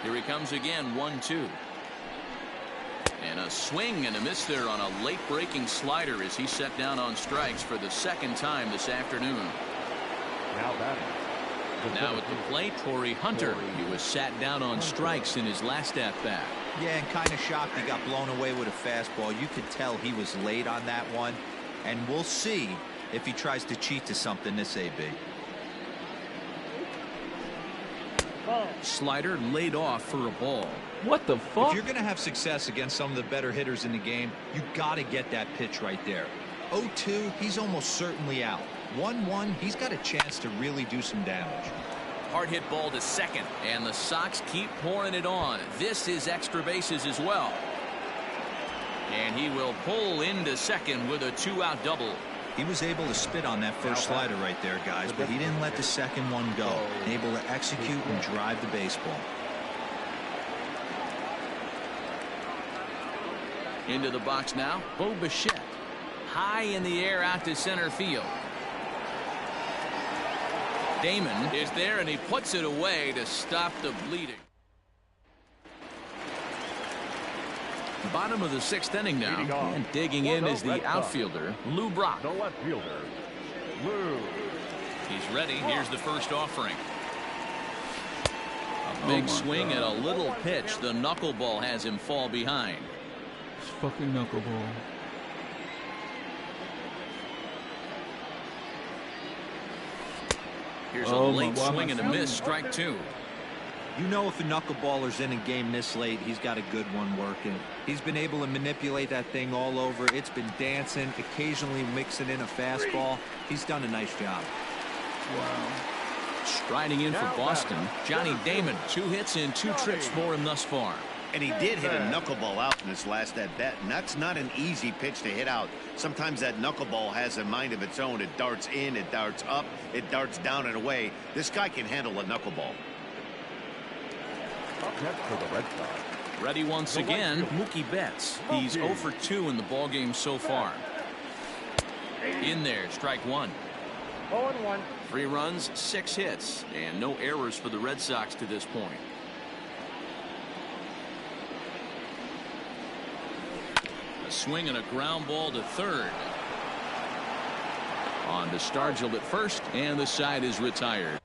Here he comes again, 1-2. And a swing and a miss there on a late breaking slider as he set down on strikes for the 2nd time this afternoon. Now at the plate, Torrey Hunter. He was sat down on strikes in his last at bat. Yeah, and kind of shocked he got blown away with a fastball. You could tell he was late on that one. And we'll see if he tries to cheat to something this AB. Slider laid off for a ball. What the fuck? If you're going to have success against some of the better hitters in the game, you got to get that pitch right there. 0-2, he's almost certainly out. 1-1, he's got a chance to really do some damage. Hard hit ball to second, and the Sox keep pouring it on. This is extra bases as well. And he will pull into second with a 2-out double. He was able to spit on that first slider right there, guys, but he didn't let the second one go. Able to execute and drive the baseball. Into the box now, Bo Bichette. High in the air out to center field. Damon is there, and he puts it away to stop the bleeding. Bottom of the 6th inning now, and digging in is the outfielder, Lou Brock. The left fielder, Lou. He's ready. Here's the first offering. A big swing and a little pitch. The knuckleball has him fall behind. It's fucking knuckleball. Here's a late swing and a miss. Strike 2. You know, if a knuckleballer's in a game this late, he's got a good one working. He's been able to manipulate that thing all over. It's been dancing, occasionally mixing in a fastball. He's done a nice job. Wow. Striding in for Boston, Johnny Damon. 2 hits and 2 trips for him thus far. And he did hit a knuckleball out in this last at bat, and that's not an easy pitch to hit out. Sometimes that knuckleball has a mind of its own. It darts in, it darts up, it darts down and away. This guy can handle a knuckleball. Up next for the Red Sox. Ready once again, Mookie Betts. He's 0 for 2 in the ballgame so far. In there, strike 1. 0-1. 3 runs, 6 hits, and no errors for the Red Sox to this point. A swing and a ground ball to third. On to Stargell at first, and the side is retired.